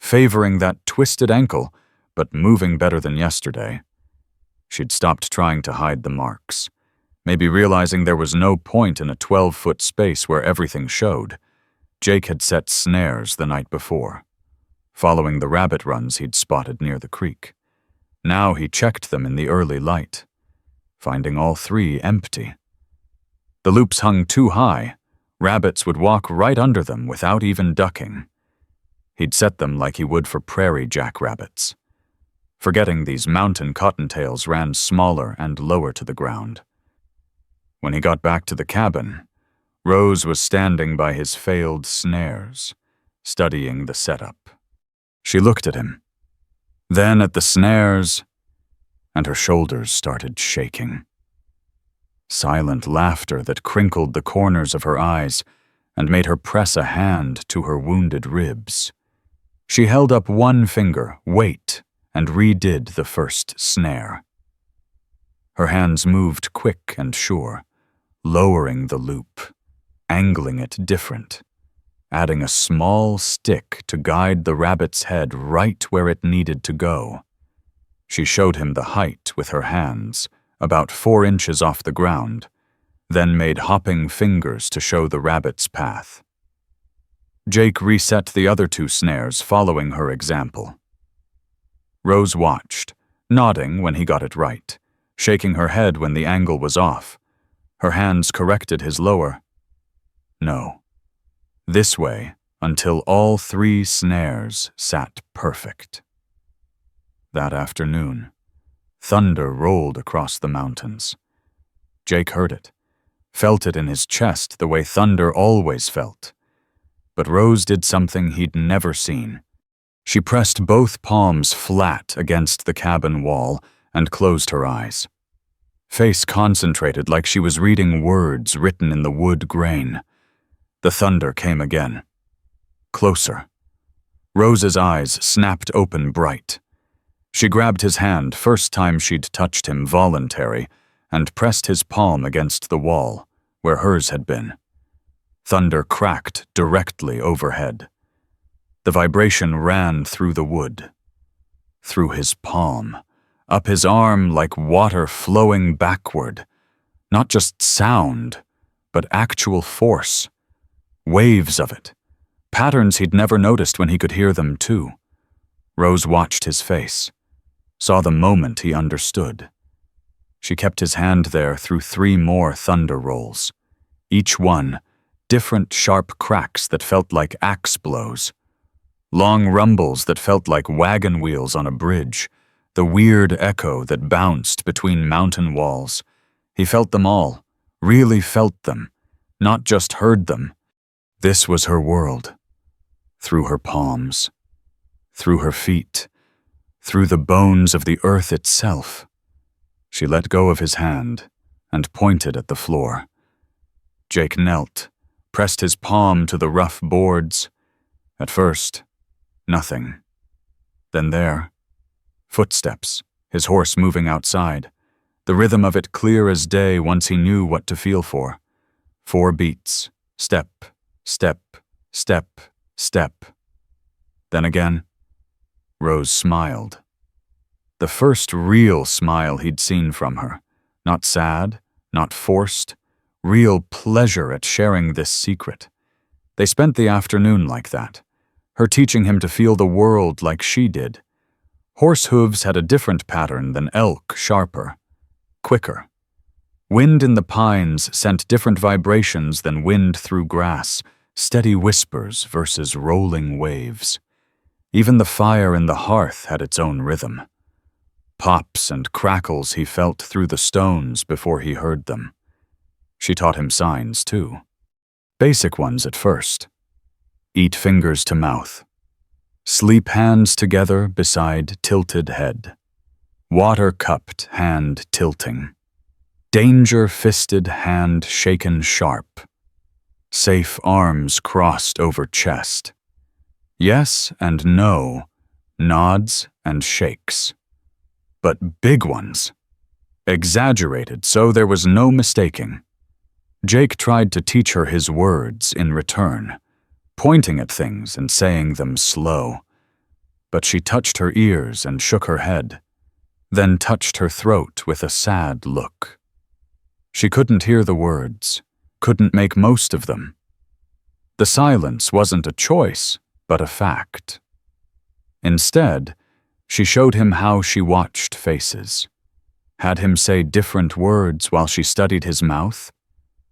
favoring that twisted ankle, but moving better than yesterday. She'd stopped trying to hide the marks, maybe realizing there was no point in a 12-foot space where everything showed. Jake had set snares the night before, following the rabbit runs he'd spotted near the creek. Now he checked them in the early light, finding all 3 empty. The loops hung too high. Rabbits would walk right under them without even ducking. He'd set them like he would for prairie jackrabbits, forgetting these mountain cottontails ran smaller and lower to the ground. When he got back to the cabin, Rose was standing by his failed snares, studying the setup. She looked at him, then at the snares, and her shoulders started shaking. Silent laughter that crinkled the corners of her eyes and made her press a hand to her wounded ribs. She held up one finger, wait, and redid the first snare. Her hands moved quick and sure, lowering the loop, angling it different, adding a small stick to guide the rabbit's head right where it needed to go. She showed him the height with her hands, about 4 inches off the ground, then made hopping fingers to show the rabbit's path. Jake reset the other 2 snares following her example. Rose watched, nodding when he got it right, shaking her head when the angle was off. Her hands corrected his lower. No. This way until all 3 snares sat perfect. That afternoon, thunder rolled across the mountains. Jake heard it, felt it in his chest the way thunder always felt. But Rose did something he'd never seen. She pressed both palms flat against the cabin wall and closed her eyes. Face concentrated like she was reading words written in the wood grain. The thunder came again. Closer. Rose's eyes snapped open bright. She grabbed his hand, first time she'd touched him voluntary, and pressed his palm against the wall, where hers had been. Thunder cracked directly overhead. The vibration ran through the wood, through his palm, up his arm like water flowing backward. Not just sound, but actual force. Waves of it. Patterns he'd never noticed when he could hear them too. Rose watched his face, saw the moment he understood. She kept his hand there through 3 more thunder rolls, each one different sharp cracks that felt like axe blows, long rumbles that felt like wagon wheels on a bridge, the weird echo that bounced between mountain walls. He felt them all, really felt them, not just heard them. This was her world, through her palms, through her feet, through the bones of the earth itself. She let go of his hand and pointed at the floor. Jake knelt, pressed his palm to the rough boards. At first, nothing. Then there, footsteps, his horse moving outside, the rhythm of it clear as day once he knew what to feel for. 4 beats, step, step, step, step. Then again, Rose smiled. The first real smile he'd seen from her, not sad, not forced, real pleasure at sharing this secret. They spent the afternoon like that, her teaching him to feel the world like she did. Horse hooves had a different pattern than elk, sharper, quicker. Wind in the pines sent different vibrations than wind through grass, steady whispers versus rolling waves. Even the fire in the hearth had its own rhythm. Pops and crackles he felt through the stones before he heard them. She taught him signs, too. Basic ones at first. Eat fingers to mouth. Sleep hands together beside tilted head. Water cupped hand tilting. Danger fisted hand shaken sharp. Safe arms crossed over chest. Yes and no, nods and shakes. But big ones. Exaggerated so there was no mistaking. Jake tried to teach her his words in return, pointing at things and saying them slow. but she touched her ears and shook her head, then touched her throat with a sad look. She couldn't hear the words, couldn't make most of them. The silence wasn't a choice, but a fact. Instead, she showed him how she watched faces, had him say different words while she studied his mouth.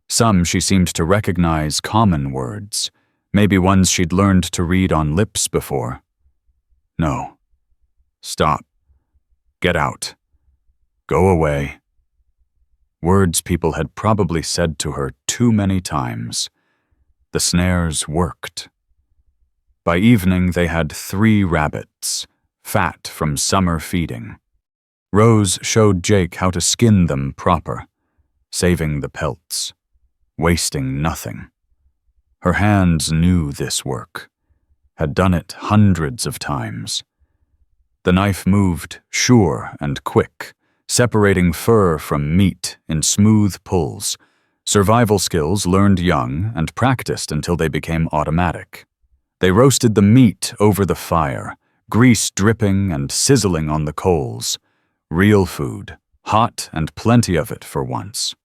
Some she seemed to recognize common words, maybe ones she'd learned to read on lips before. No. Stop. Get out. Go away. Words people had probably said to her too many times. The snares worked. By evening, they had 3 rabbits, fat from summer feeding. Rose showed Jake how to skin them proper, saving the pelts, wasting nothing. Her hands knew this work, had done it hundreds of times. The knife moved sure and quick, separating fur from meat in smooth pulls, survival skills learned young and practiced until they became automatic. They roasted the meat over the fire, grease dripping and sizzling on the coals. Real food, hot and plenty of it for once.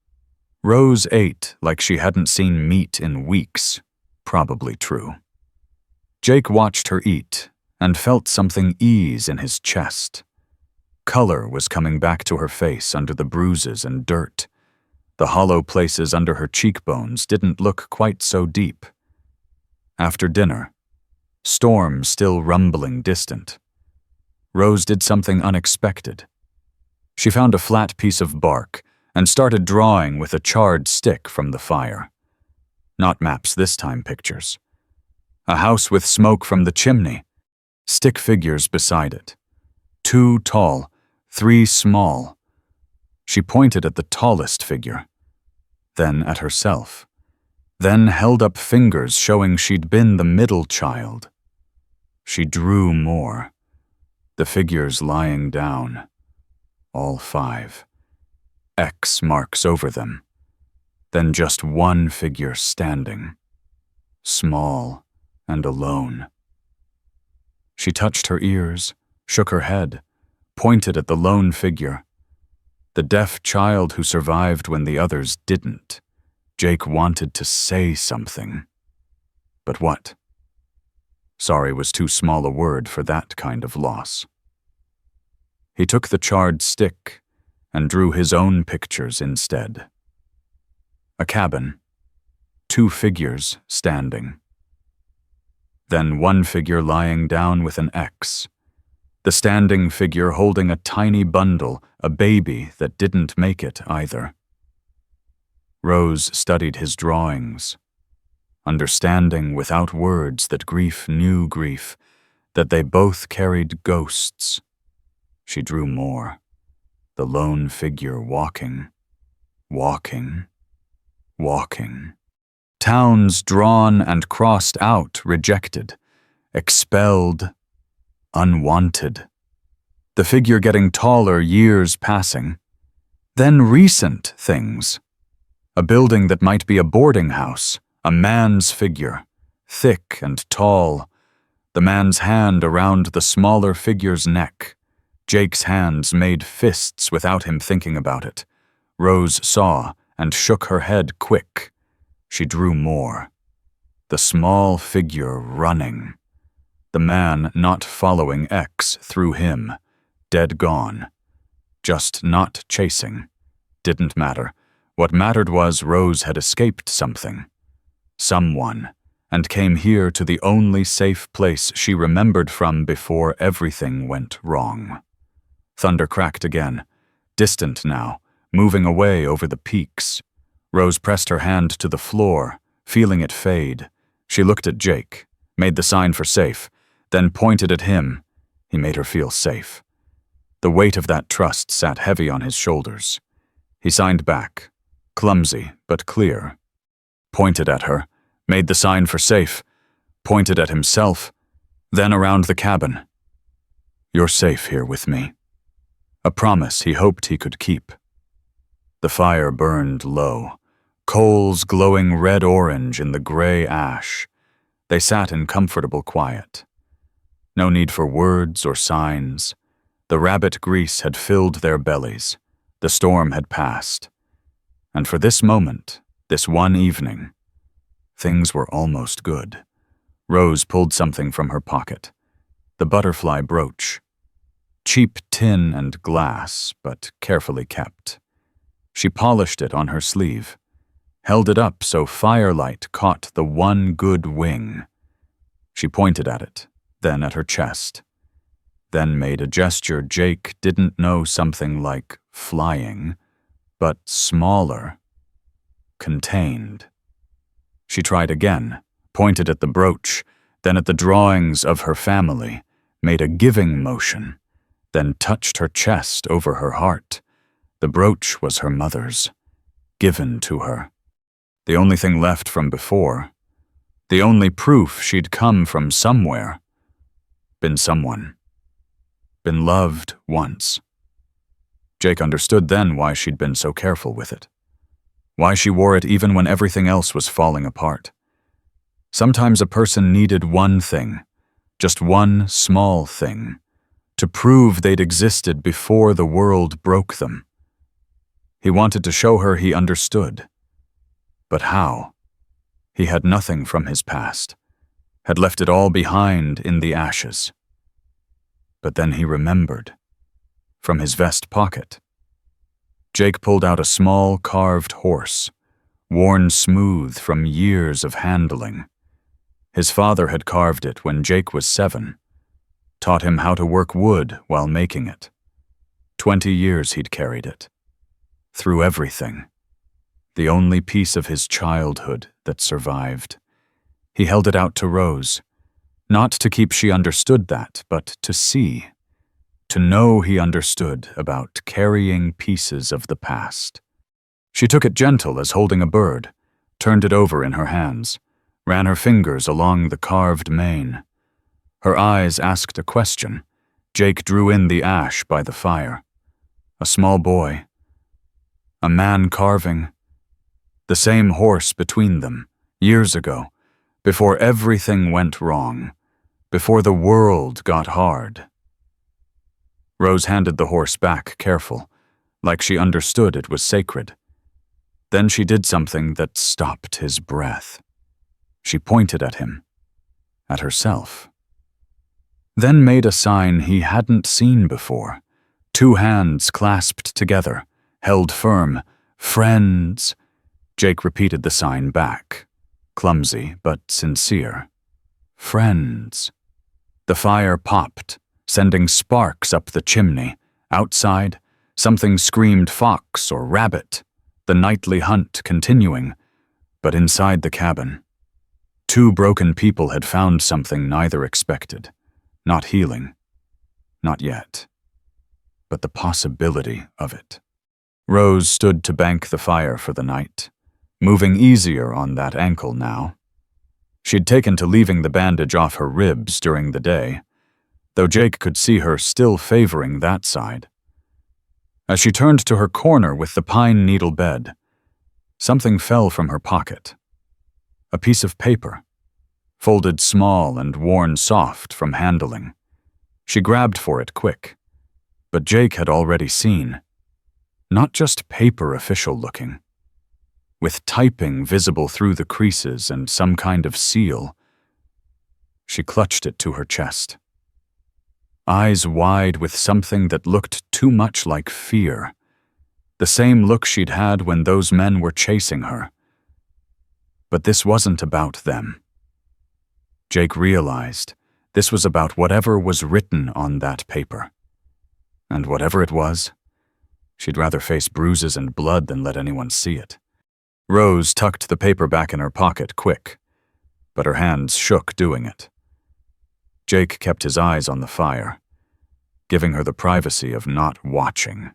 Rose ate like she hadn't seen meat in weeks, probably true. Jake watched her eat and felt something ease in his chest. Color was coming back to her face under the bruises and dirt. The hollow places under her cheekbones didn't look quite so deep. After dinner, storm still rumbling distant, Rose did something unexpected. She found a flat piece of bark and started drawing with a charred stick from the fire. Not maps this time, pictures. A house with smoke from the chimney, stick figures beside it. 2 tall, 3 small. She pointed at the tallest figure, then at herself, then held up fingers showing she'd been the middle child. She drew more, the figures lying down, all 5, X marks over them, then just one figure standing, small and alone. She touched her ears, shook her head, pointed at the lone figure. The deaf child who survived when the others didn't. Jake wanted to say something. But what? Sorry was too small a word for that kind of loss. He took the charred stick and drew his own pictures instead. A cabin, 2 figures standing. Then one figure lying down with an X. The standing figure holding a tiny bundle, a baby that didn't make it either. Rose studied his drawings, understanding without words that grief knew grief, that they both carried ghosts. She drew more. The lone figure walking, walking, walking. Towns drawn and crossed out, rejected, expelled, unwanted. The figure getting taller, years passing. Then recent things. A building that might be a boarding house, a man's figure, thick and tall. The man's hand around the smaller figure's neck. Jake's hands made fists without him thinking about it. Rose saw and shook her head quick. She drew more. The small figure running. The man not following X through him. Dead gone. Just not chasing. Didn't matter. What mattered was Rose had escaped something. Someone. And came here to the only safe place she remembered from before everything went wrong. Thunder cracked again, distant now, moving away over the peaks. Rose pressed her hand to the floor, feeling it fade. She looked at Jake, made the sign for safe, then pointed at him. He made her feel safe. The weight of that trust sat heavy on his shoulders. He signed back, clumsy but clear. Pointed at her, made the sign for safe, pointed at himself, then around the cabin. You're safe here with me. A promise he hoped he could keep. The fire burned low, coals glowing red-orange in the gray ash. They sat in comfortable quiet. No need for words or signs. The rabbit grease had filled their bellies. The storm had passed. And for this moment, this one evening, things were almost good. Rose pulled something from her pocket. The butterfly brooch. Cheap tin and glass, but carefully kept. She polished it on her sleeve, held it up so firelight caught the one good wing. She pointed at it, then at her chest, then made a gesture Jake didn't know, something like flying, but smaller, contained. She tried again, pointed at the brooch, then at the drawings of her family, made a giving motion, then touched her chest over her heart. The brooch was her mother's, given to her. The only thing left from before, the only proof she'd come from somewhere, been someone, been loved once. Jake understood then why she'd been so careful with it, why she wore it even when everything else was falling apart. Sometimes a person needed one thing, just one small thing, to prove they'd existed before the world broke them. He wanted to show her he understood. But how? He had nothing from his past, had left it all behind in the ashes. But then he remembered. From his vest pocket, Jake pulled out a small carved horse, worn smooth from years of handling. His father had carved it when Jake was 7, taught him how to work wood while making it. 20 years he'd carried it. Through everything. The only piece of his childhood that survived. He held it out to Rose, not to keep she understood that, but to see, to know he understood about carrying pieces of the past. She took it gentle as holding a bird, turned it over in her hands, ran her fingers along the carved mane. Her eyes asked a question. Jake drew in the ash by the fire. A small boy. A man carving. The same horse between them, years ago, before everything went wrong, before the world got hard. Rose handed the horse back careful, like she understood it was sacred. Then she did something that stopped his breath. She pointed at him, at herself. Then made a sign he hadn't seen before. 2 hands clasped together, held firm. Friends. Jake repeated the sign back, clumsy but sincere. Friends. The fire popped, sending sparks up the chimney. Outside, something screamed fox or rabbit, the nightly hunt continuing. But inside the cabin, 2 broken people had found something neither expected. Not healing. Not yet. But the possibility of it. Rose stood to bank the fire for the night, moving easier on that ankle now. She'd taken to leaving the bandage off her ribs during the day, though Jake could see her still favoring that side. As she turned to her corner with the pine needle bed, something fell from her pocket. A piece of paper, folded small and worn soft from handling. She grabbed for it quick, but Jake had already seen. Not just paper official looking, with typing visible through the creases and some kind of seal. She clutched it to her chest. Eyes wide with something that looked too much like fear. The same look she'd had when those men were chasing her. But this wasn't about them. Jake realized this was about whatever was written on that paper. And whatever it was, she'd rather face bruises and blood than let anyone see it. Rose tucked the paper back in her pocket quick, but her hands shook doing it. Jake kept his eyes on the fire, giving her the privacy of not watching.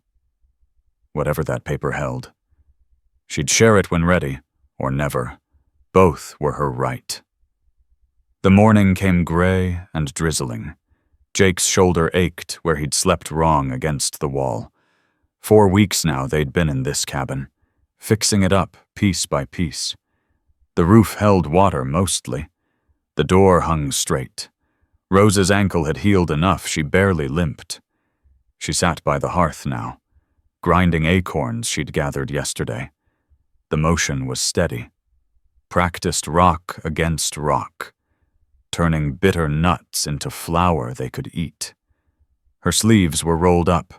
Whatever that paper held. She'd share it when ready, or never. Both were her right. The morning came gray and drizzling. Jake's shoulder ached where he'd slept wrong against the wall. 4 weeks now they'd been in this cabin, fixing it up piece by piece. The roof held water mostly. The door hung straight. Rose's ankle had healed enough she barely limped. She sat by the hearth now, grinding acorns she'd gathered yesterday. The motion was steady. Practiced rock against rock, turning bitter nuts into flour they could eat. Her sleeves were rolled up,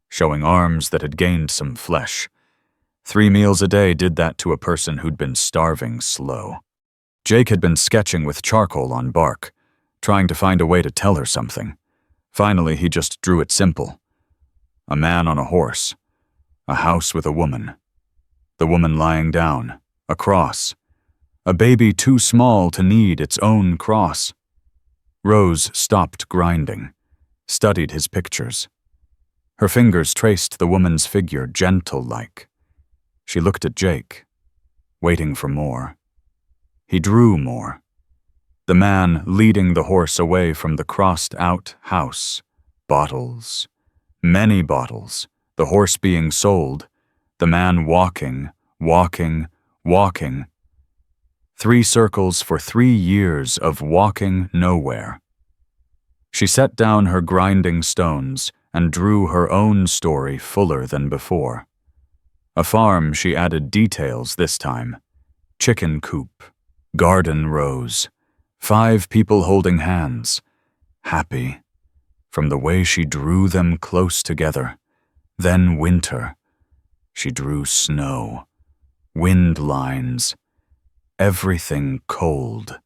showing arms that had gained some flesh. 3 meals a day did that to a person who'd been starving slow. Jake had been sketching with charcoal on bark, trying to find a way to tell her something. Finally, he just drew it simple. A man on a horse, a house with a woman, the woman lying down, a cross, a baby too small to need its own cross. Rose stopped grinding, studied his pictures. Her fingers traced the woman's figure gentle-like. She looked at Jake, waiting for more. He drew more. The man leading the horse away from the crossed-out house. Bottles. Many bottles. The horse being sold. The man walking, walking, walking. 3 circles for 3 years of walking nowhere. She set down her grinding stones and drew her own story fuller than before. A farm, she added details this time. Chicken coop. Garden rose. 5 people holding hands. Happy. From the way she drew them close together. Then winter. She drew snow. Wind lines. Everything cold.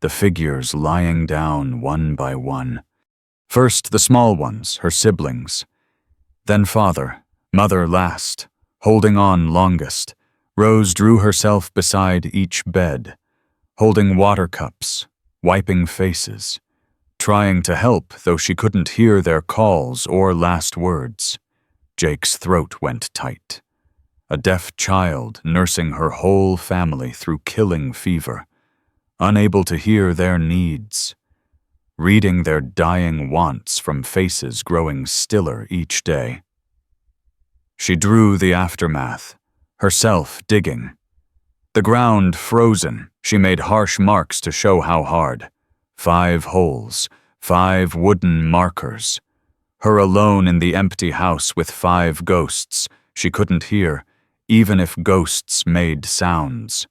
The figures lying down one by one. First the small ones, her siblings. Then father, mother last, holding on longest. Rose drew herself beside each bed, holding water cups, wiping faces, trying to help though she couldn't hear their calls or last words. Jake's throat went tight. A deaf child nursing her whole family through killing fever, unable to hear their needs, reading their dying wants from faces growing stiller each day. She drew the aftermath, herself digging. The ground frozen, she made harsh marks to show how hard. 5 holes, 5 wooden markers. Her alone in the empty house with 5 ghosts she couldn't hear, even if ghosts made sounds.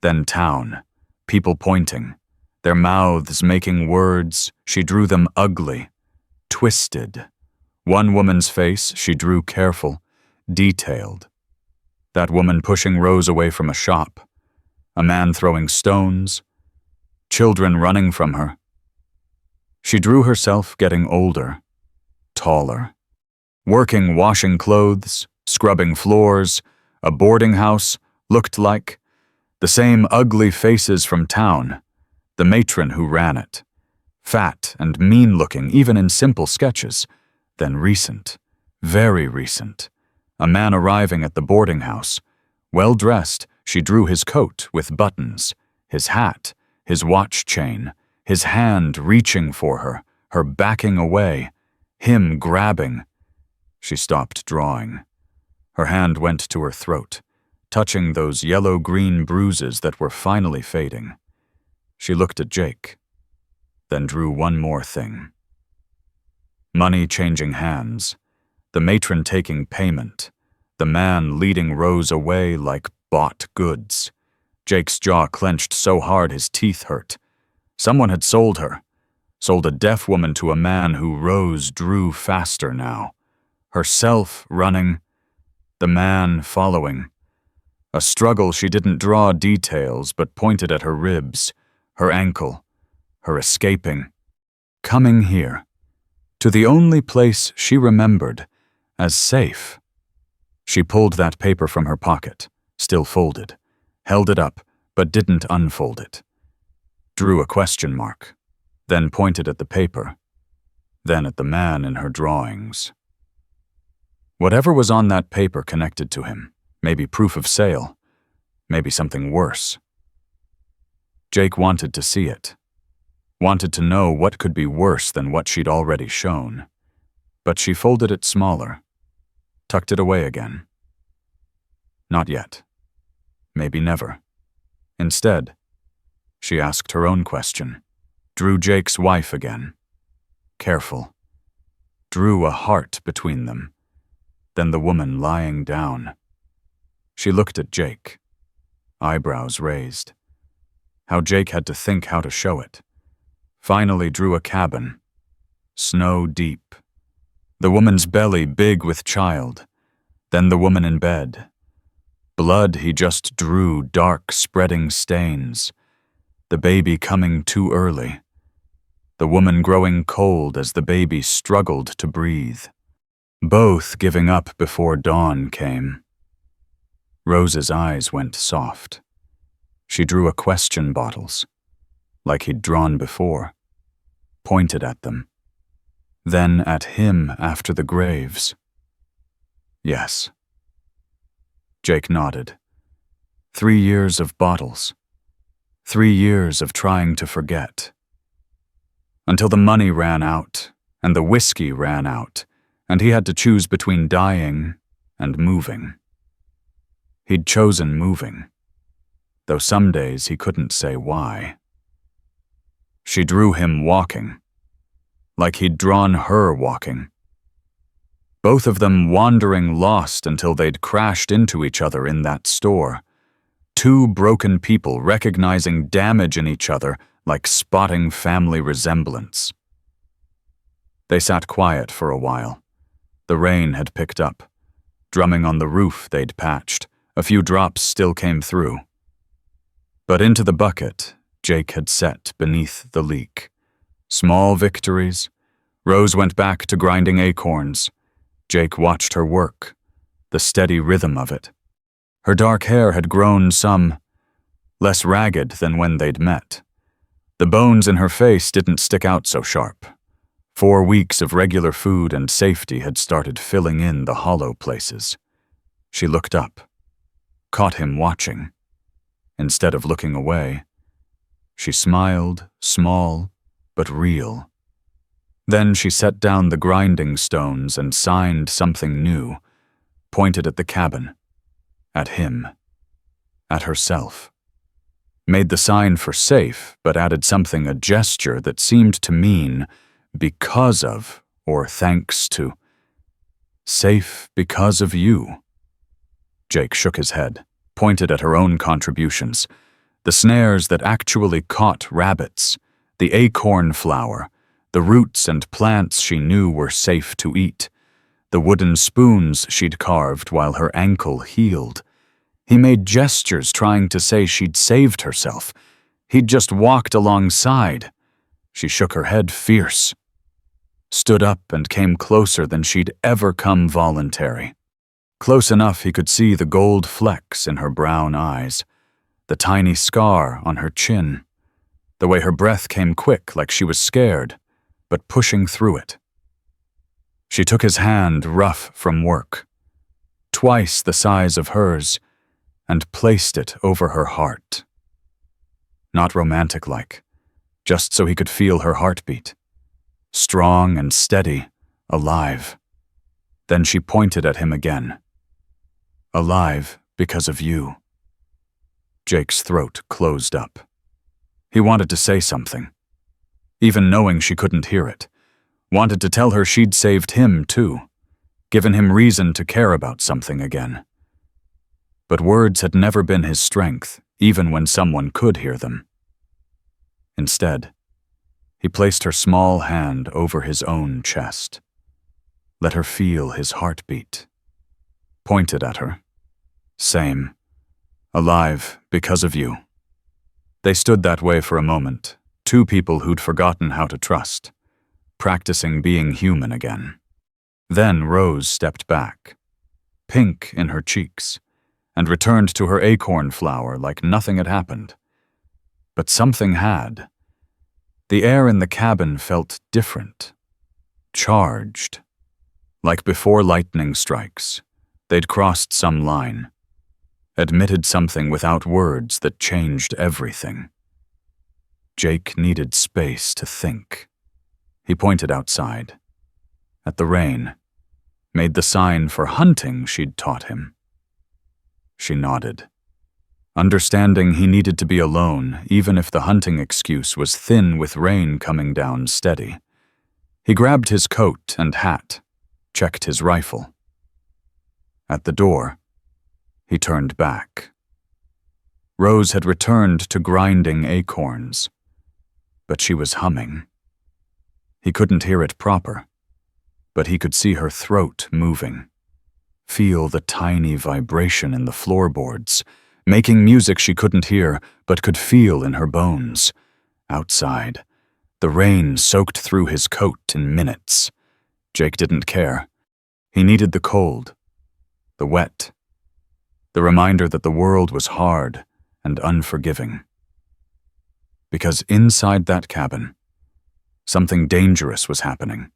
Then town, people pointing, their mouths making words. She drew them ugly, twisted. One woman's face she drew careful, detailed. That woman pushing Rose away from a shop. A man throwing stones. Children running from her. She drew herself getting older, taller. Working washing clothes, scrubbing floors. A boarding house looked like. The same ugly faces from town. The matron who ran it. Fat and mean-looking even in simple sketches. Then recent, very recent. A man arriving at the boarding house. Well-dressed, she drew his coat with buttons, his hat, his watch chain, his hand reaching for her, her backing away, him grabbing. She stopped drawing. Her hand went to her throat, touching those yellow-green bruises that were finally fading. She looked at Jake, then drew one more thing. Money changing hands, the matron taking payment, the man leading Rose away like bought goods. Jake's jaw clenched so hard his teeth hurt. Someone had sold her, sold a deaf woman to a man who Rose drew faster now. Herself running, the man following. A struggle she didn't draw details but pointed at her ribs, her ankle, her escaping. Coming here, to the only place she remembered as safe. She pulled that paper from her pocket, still folded, held it up but didn't unfold it. Drew a question mark, then pointed at the paper, then at the man in her drawings. Whatever was on that paper connected to him, maybe proof of sale, maybe something worse. Jake wanted to see it, wanted to know what could be worse than what she'd already shown, but she folded it smaller, tucked it away again. Not yet. Maybe never. Instead, she asked her own question, Drew Jake's wife again. Careful. Drew a heart between them. Then the woman lying down. She looked at Jake, eyebrows raised. How Jake had to think how to show it. Finally drew a cabin. Snow deep. The woman's belly big with child. Then the woman in bed. Blood he just drew, dark spreading stains. The baby coming too early. The woman growing cold as the baby struggled to breathe. Both giving up before dawn came. Rose's eyes went soft. She drew a question bottles, like he'd drawn before, pointed at them. Then at him after the graves. Yes. Jake nodded. 3 years of bottles. 3 years of trying to forget. Until the money ran out, and the whiskey ran out, and he had to choose between dying and moving. He'd chosen moving, though some days he couldn't say why. She drew him walking, like he'd drawn her walking. Both of them wandering lost until they'd crashed into each other in that store. 2 broken people recognizing damage in each other like spotting family resemblance. They sat quiet for a while. The rain had picked up, drumming on the roof they'd patched. A few drops still came through. But into the bucket Jake had set beneath the leak. Small victories. Rose went back to grinding acorns. Jake watched her work, the steady rhythm of it. Her dark hair had grown some less ragged than when they'd met. The bones in her face didn't stick out so sharp. 4 weeks of regular food and safety had started filling in the hollow places. She looked up, caught him watching. Instead of looking away, she smiled, small but real. Then she set down the grinding stones and signed something new, pointed at the cabin, at him, at herself. Made the sign for safe, but added something, a gesture that seemed to mean because of or thanks to. Safe because of you. Jake shook his head, pointed at her own contributions, the snares that actually caught rabbits, the acorn flower, the roots and plants she knew were safe to eat, the wooden spoons she'd carved while her ankle healed. He made gestures trying to say she'd saved herself. He'd just walked alongside. She shook her head fierce, stood up and came closer than she'd ever come voluntary. Close enough he could see the gold flecks in her brown eyes, the tiny scar on her chin, the way her breath came quick like she was scared, but pushing through it. She took his hand rough from work, twice the size of hers, and placed it over her heart. Not romantic-like, just so he could feel her heartbeat. Strong and steady, alive. Then she pointed at him again. Alive because of you. Jake's throat closed up. He wanted to say something, even knowing she couldn't hear it. Wanted to tell her she'd saved him too, given him reason to care about something again. But words had never been his strength, even when someone could hear them. Instead, he placed her small hand over his own chest. Let her feel his heartbeat. Pointed at her. Same. Alive because of you. They stood that way for a moment, 2 people who'd forgotten how to trust, practicing being human again. Then Rose stepped back, pink in her cheeks, and returned to her acorn flower like nothing had happened. But something had. The air in the cabin felt different, charged. Like before lightning strikes, they'd crossed some line, admitted something without words that changed everything. Jake needed space to think. He pointed outside, at the rain, made the sign for hunting she'd taught him. She nodded. understanding he needed to be alone even if the hunting excuse was thin with rain coming down steady. He grabbed his coat and hat, checked his rifle. At the door, he turned back. Rose had returned to grinding acorns, but she was humming. He couldn't hear it proper, but he could see her throat moving, feel the tiny vibration in the floorboards, making music she couldn't hear but could feel in her bones. Outside, the rain soaked through his coat in minutes. Jake didn't care. He needed the cold, the wet, the reminder that the world was hard and unforgiving. Because inside that cabin, something dangerous was happening,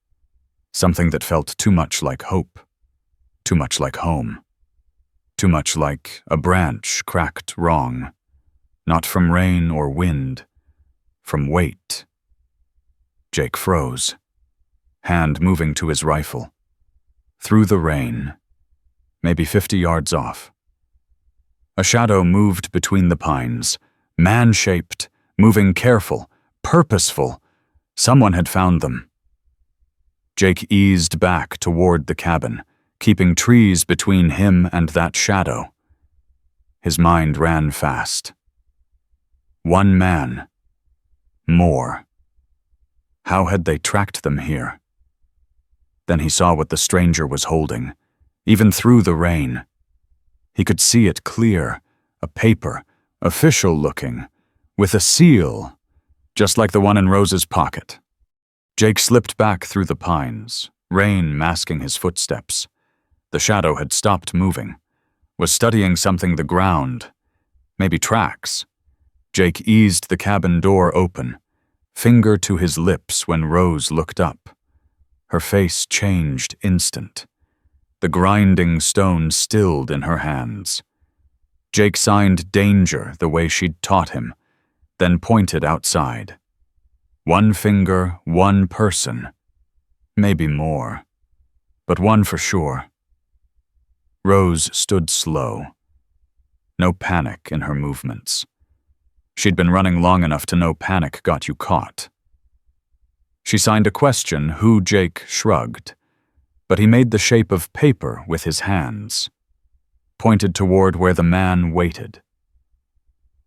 something that felt too much like hope, too much like home, too much like a branch cracked wrong, not from rain or wind, from weight. Jake froze, hand moving to his rifle. Through the rain, maybe 50 yards off. A shadow moved between the pines, man-shaped, moving careful, purposeful. Someone had found them. Jake eased back toward the cabin, keeping trees between him and that shadow. His mind ran fast. One man. More. How had they tracked them here? Then he saw what the stranger was holding, even through the rain. He could see it clear, a paper, official-looking, with a seal, just like the one in Rose's pocket. Jake slipped back through the pines, rain masking his footsteps. The shadow had stopped moving, was studying something the ground, maybe tracks. Jake eased the cabin door open, finger to his lips when Rose looked up. Her face changed instant. The grinding stone stilled in her hands. Jake signed danger the way she'd taught him, then pointed outside. One finger, one person. Maybe more, but one for sure. Rose stood slow. No panic in her movements. She'd been running long enough to know panic got you caught. She signed a question who Jake shrugged, but he made the shape of paper with his hands, pointed toward where the man waited.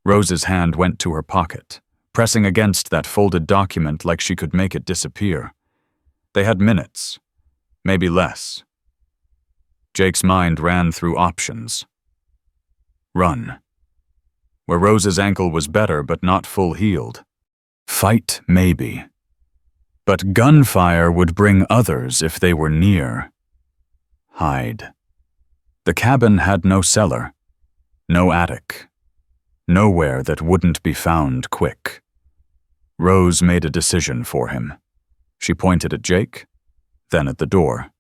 Rose's hand went to her pocket, pressing against that folded document like she could make it disappear. They had minutes, maybe less. Jake's mind ran through options. Run. Where Rose's ankle was better but not full healed. Fight, maybe. But gunfire would bring others if they were near. Hide. The cabin had no cellar, no attic, nowhere that wouldn't be found quick. Rose made a decision for him. She pointed at Jake, then at the door,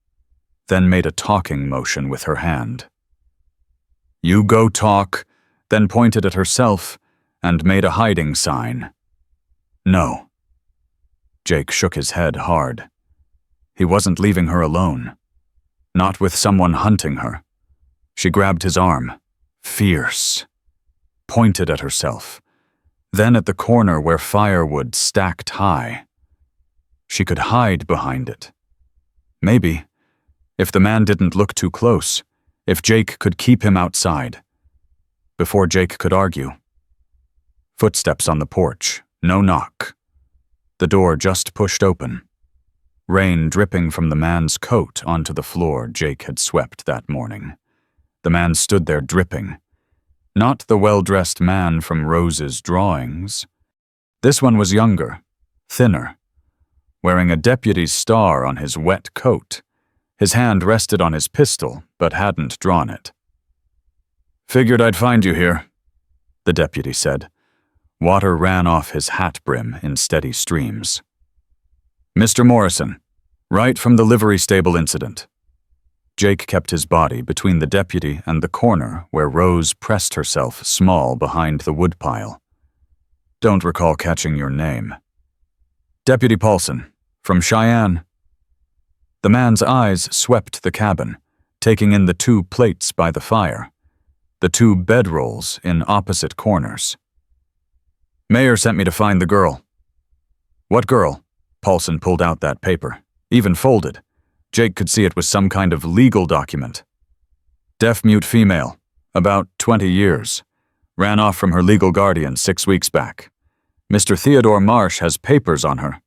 then made a talking motion with her hand. You go talk, then pointed at herself and made a hiding sign. No. Jake shook his head hard. He wasn't leaving her alone. Not with someone hunting her. She grabbed his arm, fierce, pointed at herself, then at the corner where firewood stacked high. She could hide behind it. Maybe, if the man didn't look too close, if Jake could keep him outside. Before Jake could argue. Footsteps on the porch, no knock. The door just pushed open. Rain dripping from the man's coat onto the floor Jake had swept that morning. The man stood there dripping. Not the well-dressed man from Rose's drawings. This one was younger, thinner, wearing a deputy's star on his wet coat. His hand rested on his pistol, but hadn't drawn it. Figured I'd find you here, the deputy said. Water ran off his hat brim in steady streams. Mr. Morrison, right from the livery stable incident. Jake kept his body between the deputy and the corner where Rose pressed herself small behind the woodpile. Don't recall catching your name. Deputy Paulson, from Cheyenne. The man's eyes swept the cabin, taking in the two plates by the fire. the two bedrolls in opposite corners. "Mayor sent me to find the girl." "What girl?" Paulson pulled out that paper, even folded. Jake could see it was some kind of legal document. "Deaf-mute female, about 20 years. Ran off from her legal guardian 6 weeks back. Mr. Theodore Marsh has papers on her.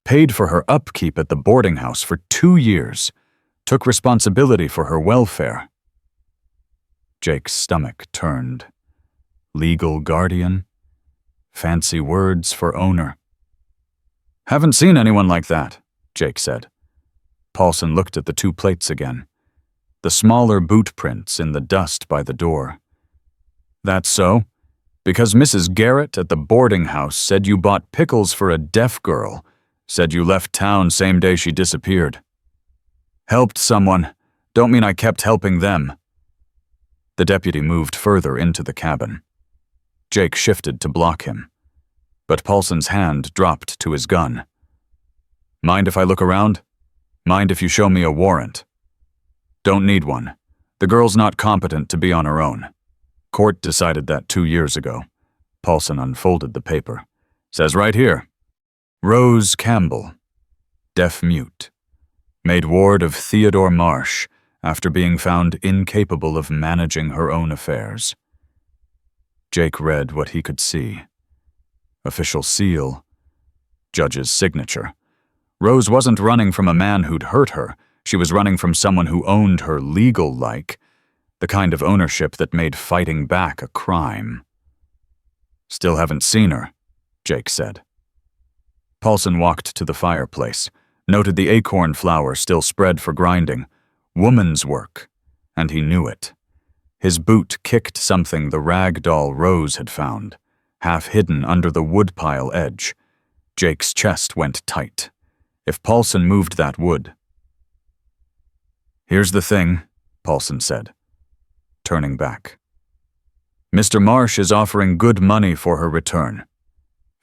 Paid for her upkeep at the boarding house for 2 years. Took responsibility for her welfare." Jake's stomach turned. Legal guardian? Fancy words for owner. "Haven't seen anyone like that," Jake said. Paulson looked at the two plates again. The smaller boot prints in the dust by the door. "That's so? Because Mrs. Garrett at the boarding house said you bought pickles for a deaf girl, said you left town same day she disappeared." "Helped someone. Don't mean I kept helping them." The deputy moved further into the cabin. Jake shifted to block him, but Paulson's hand dropped to his gun. "Mind if I look around? Mind if you show me a warrant?" "Don't need one. The girl's not competent to be on her own. Court decided that 2 years ago." Paulson unfolded the paper. "Says right here, Rose Campbell, deaf-mute. Made ward of Theodore Marsh after being found incapable of managing her own affairs." Jake read what he could see. Official seal. Judge's signature. Rose wasn't running from a man who'd hurt her. She was running from someone who owned her legal-like, the kind of ownership that made fighting back a crime. "Still haven't seen her," Jake said. Paulson walked to the fireplace, noted the acorn flour still spread for grinding. Woman's work, and he knew it. His boot kicked something the rag doll Rose had found, half hidden under the woodpile edge. Jake's chest went tight. If Paulson moved that wood... "Here's the thing," Paulson said, turning back. "Mr. Marsh is offering good money for her return.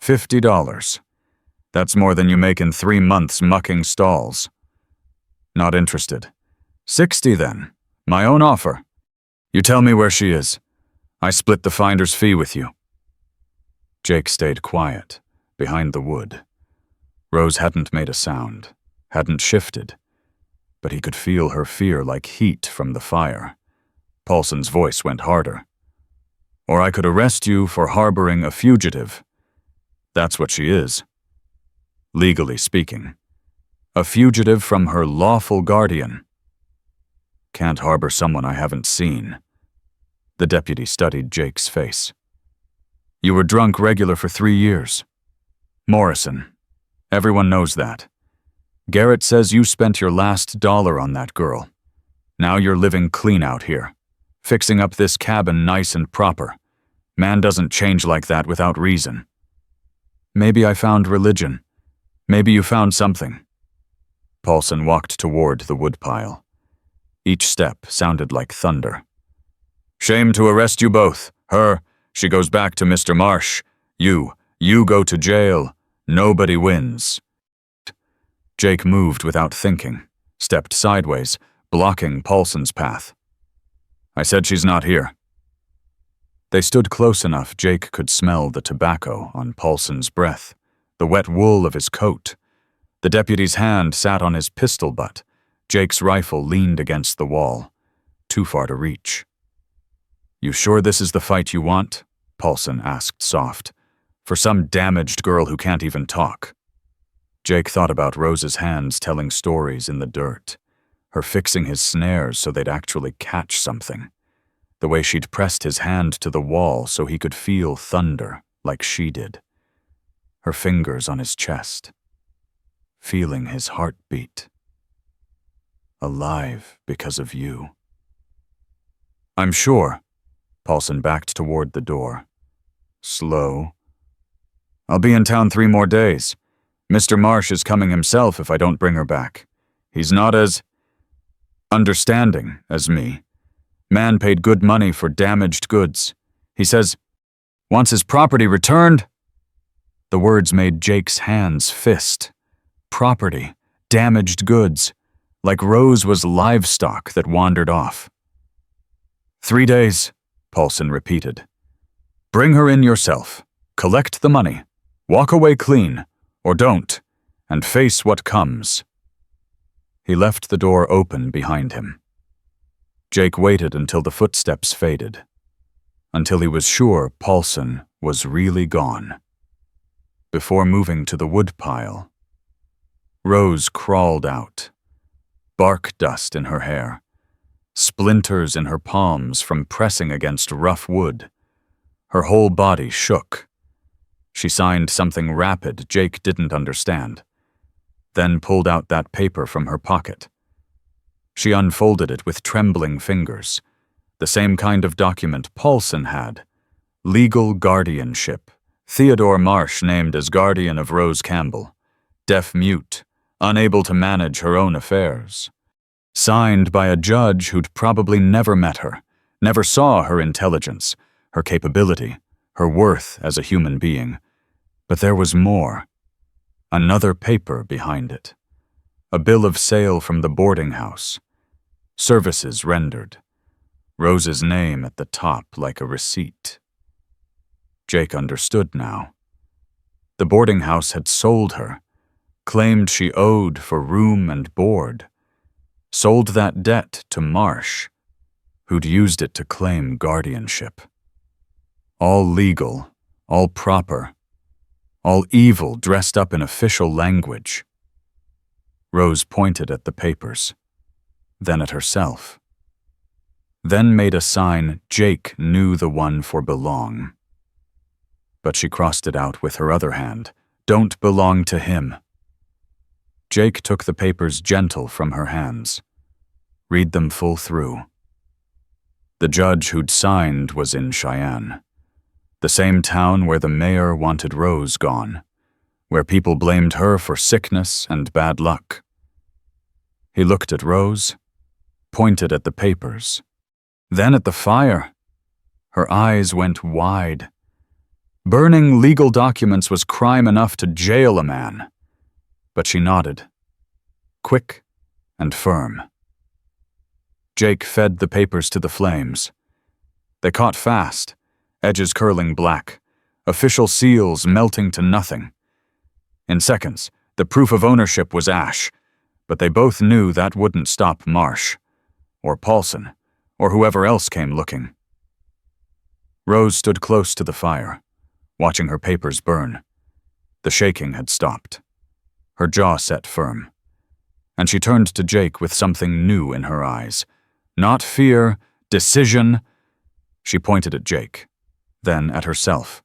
$50. That's more than you make in 3 months mucking stalls." "Not interested." "60 then. My own offer. You tell me where she is. I split the finder's fee with you." Jake stayed quiet, behind the wood. Rose hadn't made a sound, hadn't shifted, but he could feel her fear like heat from the fire. Paulson's voice went harder. "Or I could arrest you for harboring a fugitive. That's what she is. Legally speaking. A fugitive from her lawful guardian. Can't harbor someone I haven't seen." The deputy studied Jake's face. "You were drunk regular for 3 years. Morrison. Everyone knows that. Garrett says you spent your last dollar on that girl. Now you're living clean out here, fixing up this cabin nice and proper. Man doesn't change like that without reason. Maybe I found religion. Maybe you found something." Paulson walked toward the woodpile. Each step sounded like thunder. "Shame to arrest you both. Her, she goes back to Mr. Marsh. You go to jail. Nobody wins." Jake moved without thinking, stepped sideways, blocking Paulson's path. "I said she's not here." They stood close enough Jake could smell the tobacco on Paulson's breath, the wet wool of his coat. The deputy's hand sat on his pistol butt. Jake's rifle leaned against the wall, too far to reach. "You sure this is the fight you want?" Paulson asked soft. "For some damaged girl who can't even talk." Jake thought about Rose's hands telling stories in the dirt, her fixing his snares so they'd actually catch something, the way she'd pressed his hand to the wall so he could feel thunder like she did, her fingers on his chest, feeling his heartbeat. Alive because of you. "I'm sure." Paulson backed toward the door. Slow. "I'll be in town 3 more days. Mr. Marsh is coming himself if I don't bring her back. He's not as understanding as me. Man paid good money for damaged goods. He says, wants his property returned." The words made Jake's hands fist. Property, damaged goods, like Rose was livestock that wandered off. 3 days, Paulson repeated. "Bring her in yourself. Collect the money. Walk away clean, or don't, and face what comes." He left the door open behind him. Jake waited until the footsteps faded, until he was sure Paulson was really gone, before moving to the woodpile. Rose crawled out, bark dust in her hair, splinters in her palms from pressing against rough wood. Her whole body shook. She signed something rapid Jake didn't understand, then pulled out that paper from her pocket. She unfolded it with trembling fingers, the same kind of document Paulson had. Legal guardianship. Theodore Marsh named as guardian of Rose Campbell. Deaf-mute, unable to manage her own affairs. Signed by a judge who'd probably never met her, never saw her intelligence, her capability, her worth as a human being. But there was more. Another paper behind it. A bill of sale from the boarding house. Services rendered. Rose's name at the top like a receipt. Jake understood now. The boarding house had sold her, claimed she owed for room and board, sold that debt to Marsh, who'd used it to claim guardianship. All legal, all proper, all evil dressed up in official language. Rose pointed at the papers, then at herself, then made a sign Jake knew the one for belong. But she crossed it out with her other hand. Don't belong to him. Jake took the papers gentle from her hands. Read them full through. The judge who'd signed was in Cheyenne, the same town where the mayor wanted Rose gone, where people blamed her for sickness and bad luck. He looked at Rose, pointed at the papers, then at the fire. Her eyes went wide. Burning legal documents was crime enough to jail a man. But she nodded, quick and firm. Jake fed the papers to the flames. They caught fast, edges curling black, official seals melting to nothing. In seconds, the proof of ownership was ash, but they both knew that wouldn't stop Marsh, or Paulson, or whoever else came looking. Rose stood close to the fire, watching her papers burn. The shaking had stopped. Her jaw set firm. And she turned to Jake with something new in her eyes. Not fear, decision. She pointed at Jake, then at herself,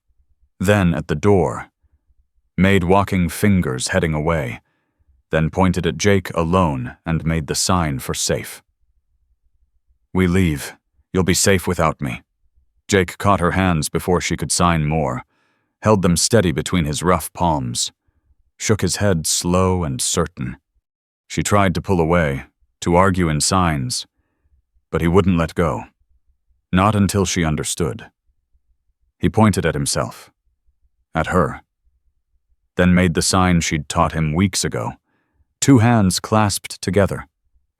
then at the door, made walking fingers heading away, then pointed at Jake alone and made the sign for safe. "We leave. You'll be safe without me." Jake caught her hands before she could sign more, held them steady between his rough palms, shook his head slow and certain. She tried to pull away, to argue in signs, but he wouldn't let go. Not until she understood. He pointed at himself, at her, then made the sign she'd taught him weeks ago, 2 hands clasped together,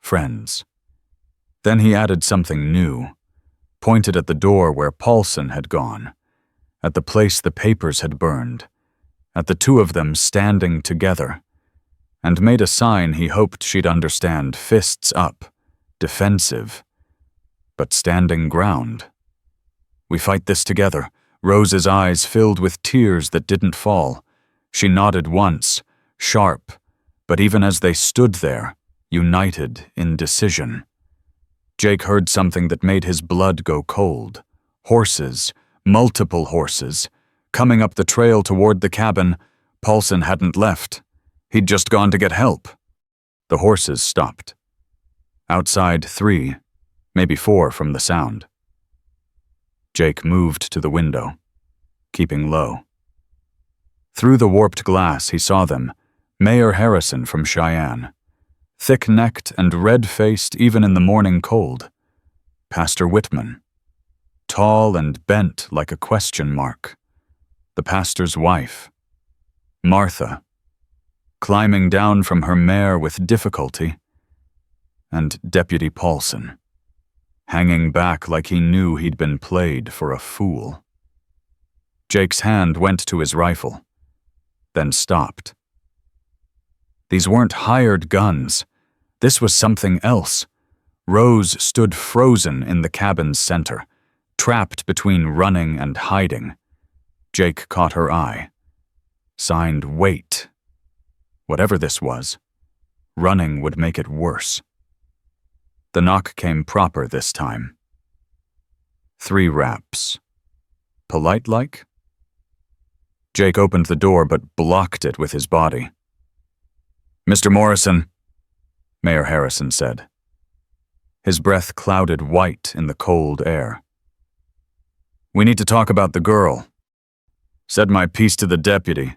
friends. Then he added something new, pointed at the door where Paulson had gone, at the place the papers had burned, at the 2 of them standing together, and made a sign he hoped she'd understand, fists up, defensive, but standing ground. "We fight this together." Rose's eyes filled with tears that didn't fall. She nodded once, sharp, but even as they stood there, united in decision. Jake heard something that made his blood go cold. Horses, multiple horses, coming up the trail toward the cabin. Paulson hadn't left. He'd just gone to get help. The horses stopped. Outside 3, maybe 4 from the sound. Jake moved to the window, keeping low. Through the warped glass he saw them, Mayor Harrison from Cheyenne, thick-necked and red-faced even in the morning cold. Pastor Whitman, tall and bent like a question mark. The pastor's wife, Martha, climbing down from her mare with difficulty, and Deputy Paulson, hanging back like he knew he'd been played for a fool. Jake's hand went to his rifle, then stopped. These weren't hired guns. This was something else. Rose stood frozen in the cabin's center, trapped between running and hiding. Jake caught her eye. Signed, "Wait." Whatever this was, running would make it worse. The knock came proper this time. 3 raps. Polite-like? Jake opened the door but blocked it with his body. "Mr. Morrison," Mayor Harrison said. His breath clouded white in the cold air. "We need to talk about the girl. Said my piece to the deputy.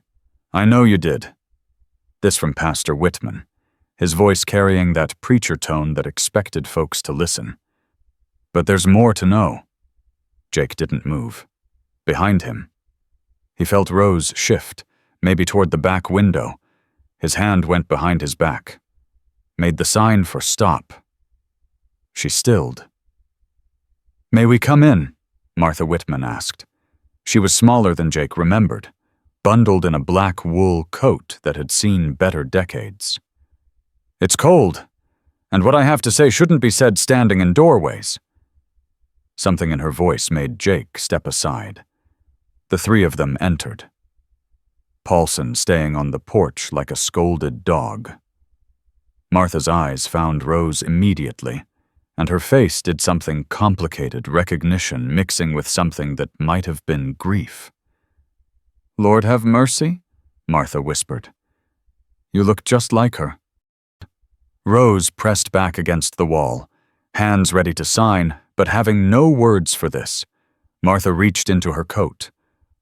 I know you did." This from Pastor Whitman, his voice carrying that preacher tone that expected folks to listen. "But there's more to know." Jake didn't move. Behind him, he felt Rose shift, maybe toward the back window. His hand went behind his back, made the sign for stop. She stilled. "May we come in?" Martha Whitman asked. She was smaller than Jake remembered, bundled in a black wool coat that had seen better decades. "It's cold, and what I have to say shouldn't be said standing in doorways." Something in her voice made Jake step aside. The 3 of them entered. Paulson staying on the porch like a scolded dog. Martha's eyes found Rose immediately, and her face did something complicated, recognition mixing with something that might have been grief. "Lord have mercy," Martha whispered. "You look just like her." Rose pressed back against the wall, hands ready to sign, but having no words for this. Martha reached into her coat,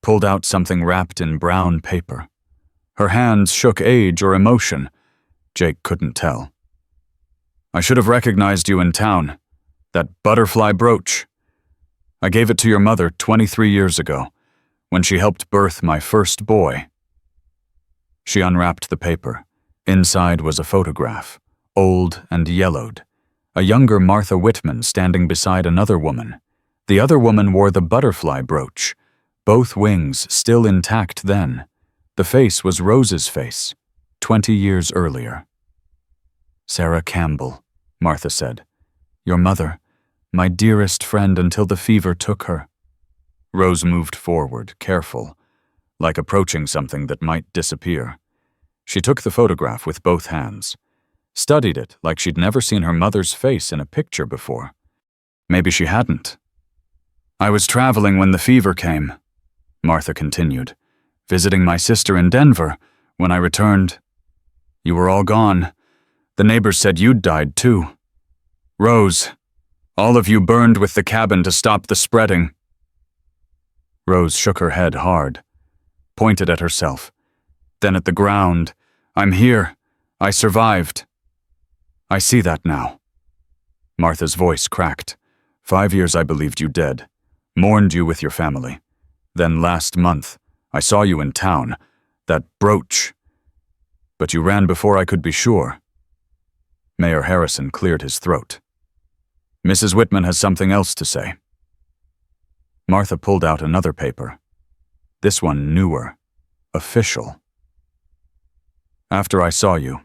pulled out something wrapped in brown paper. Her hands shook age or emotion. Jake couldn't tell. "I should have recognized you in town. That butterfly brooch. I gave it to your mother 23 years ago, when she helped birth my first boy." She unwrapped the paper. Inside was a photograph, old and yellowed. A younger Martha Whitman standing beside another woman. The other woman wore the butterfly brooch, both wings still intact then. The face was Rose's face, 20 years earlier. "Sarah Campbell," Martha said. "Your mother, my dearest friend until the fever took her." Rose moved forward, careful, like approaching something that might disappear. She took the photograph with both hands, studied it like she'd never seen her mother's face in a picture before. Maybe she hadn't. "I was traveling when the fever came," Martha continued, "visiting my sister in Denver. When I returned, you were all gone. The neighbors said you'd died too. Rose, all of you burned with the cabin to stop the spreading." Rose shook her head hard, pointed at herself, then at the ground. "I'm here. I survived. I see that now." Martha's voice cracked. 5 years I believed you dead, mourned you with your family. Then last month, I saw you in town, that brooch. But you ran before I could be sure." Mayor Harrison cleared his throat. "Mrs. Whitman has something else to say." Martha pulled out another paper. This one newer, official. "After I saw you,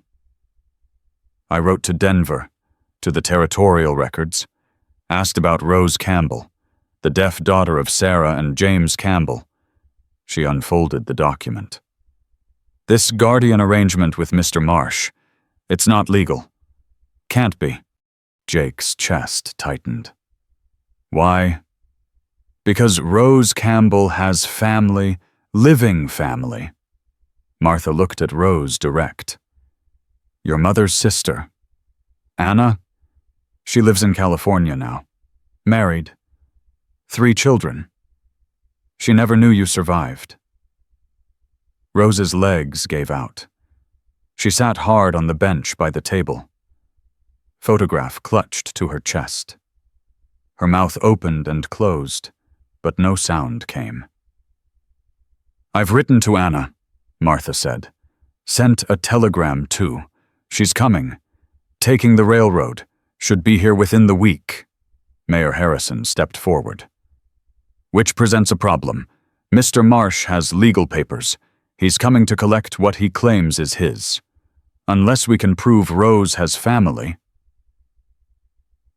I wrote to Denver, to the territorial records, asked about Rose Campbell, the deaf daughter of Sarah and James Campbell." She unfolded the document. "This guardian arrangement with Mr. Marsh, it's not legal. Can't be." Jake's chest tightened. "Why?" "Because Rose Campbell has family, living family." Martha looked at Rose direct. "Your mother's sister, Anna? She lives in California now. Married. 3 children. She never knew you survived." Rose's legs gave out. She sat hard on the bench by the table. Photograph clutched to her chest. Her mouth opened and closed, but no sound came. "I've written to Anna," Martha said. "Sent a telegram too. She's coming. Taking the railroad. Should be here within the week." Mayor Harrison stepped forward. "Which presents a problem. Mr. Marsh has legal papers. He's coming to collect what he claims is his. Unless we can prove Rose has family."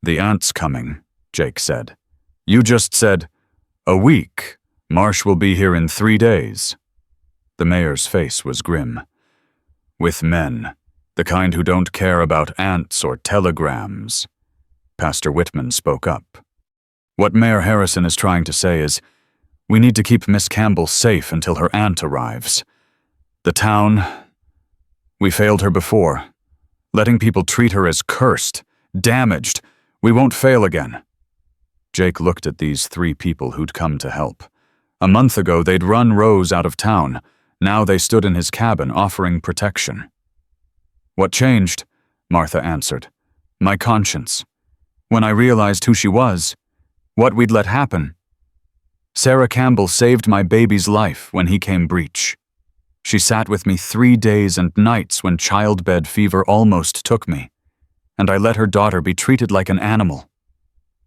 "The aunt's coming," Jake said. "You just said, 'A week. Marsh will be here in 3 days.'" The mayor's face was grim. "With men, the kind who don't care about aunts or telegrams." Pastor Whitman spoke up. "What Mayor Harrison is trying to say is, we need to keep Miss Campbell safe until her aunt arrives. The town, we failed her before. Letting people treat her as cursed, damaged. We won't fail again." Jake looked at these 3 people who'd come to help. A month ago, they'd run Rose out of town. Now they stood in his cabin offering protection. "What changed?" Martha answered. "My conscience. When I realized who she was, what we'd let happen. Sarah Campbell saved my baby's life when he came breech. She sat with me 3 days and nights when childbed fever almost took me, and I let her daughter be treated like an animal."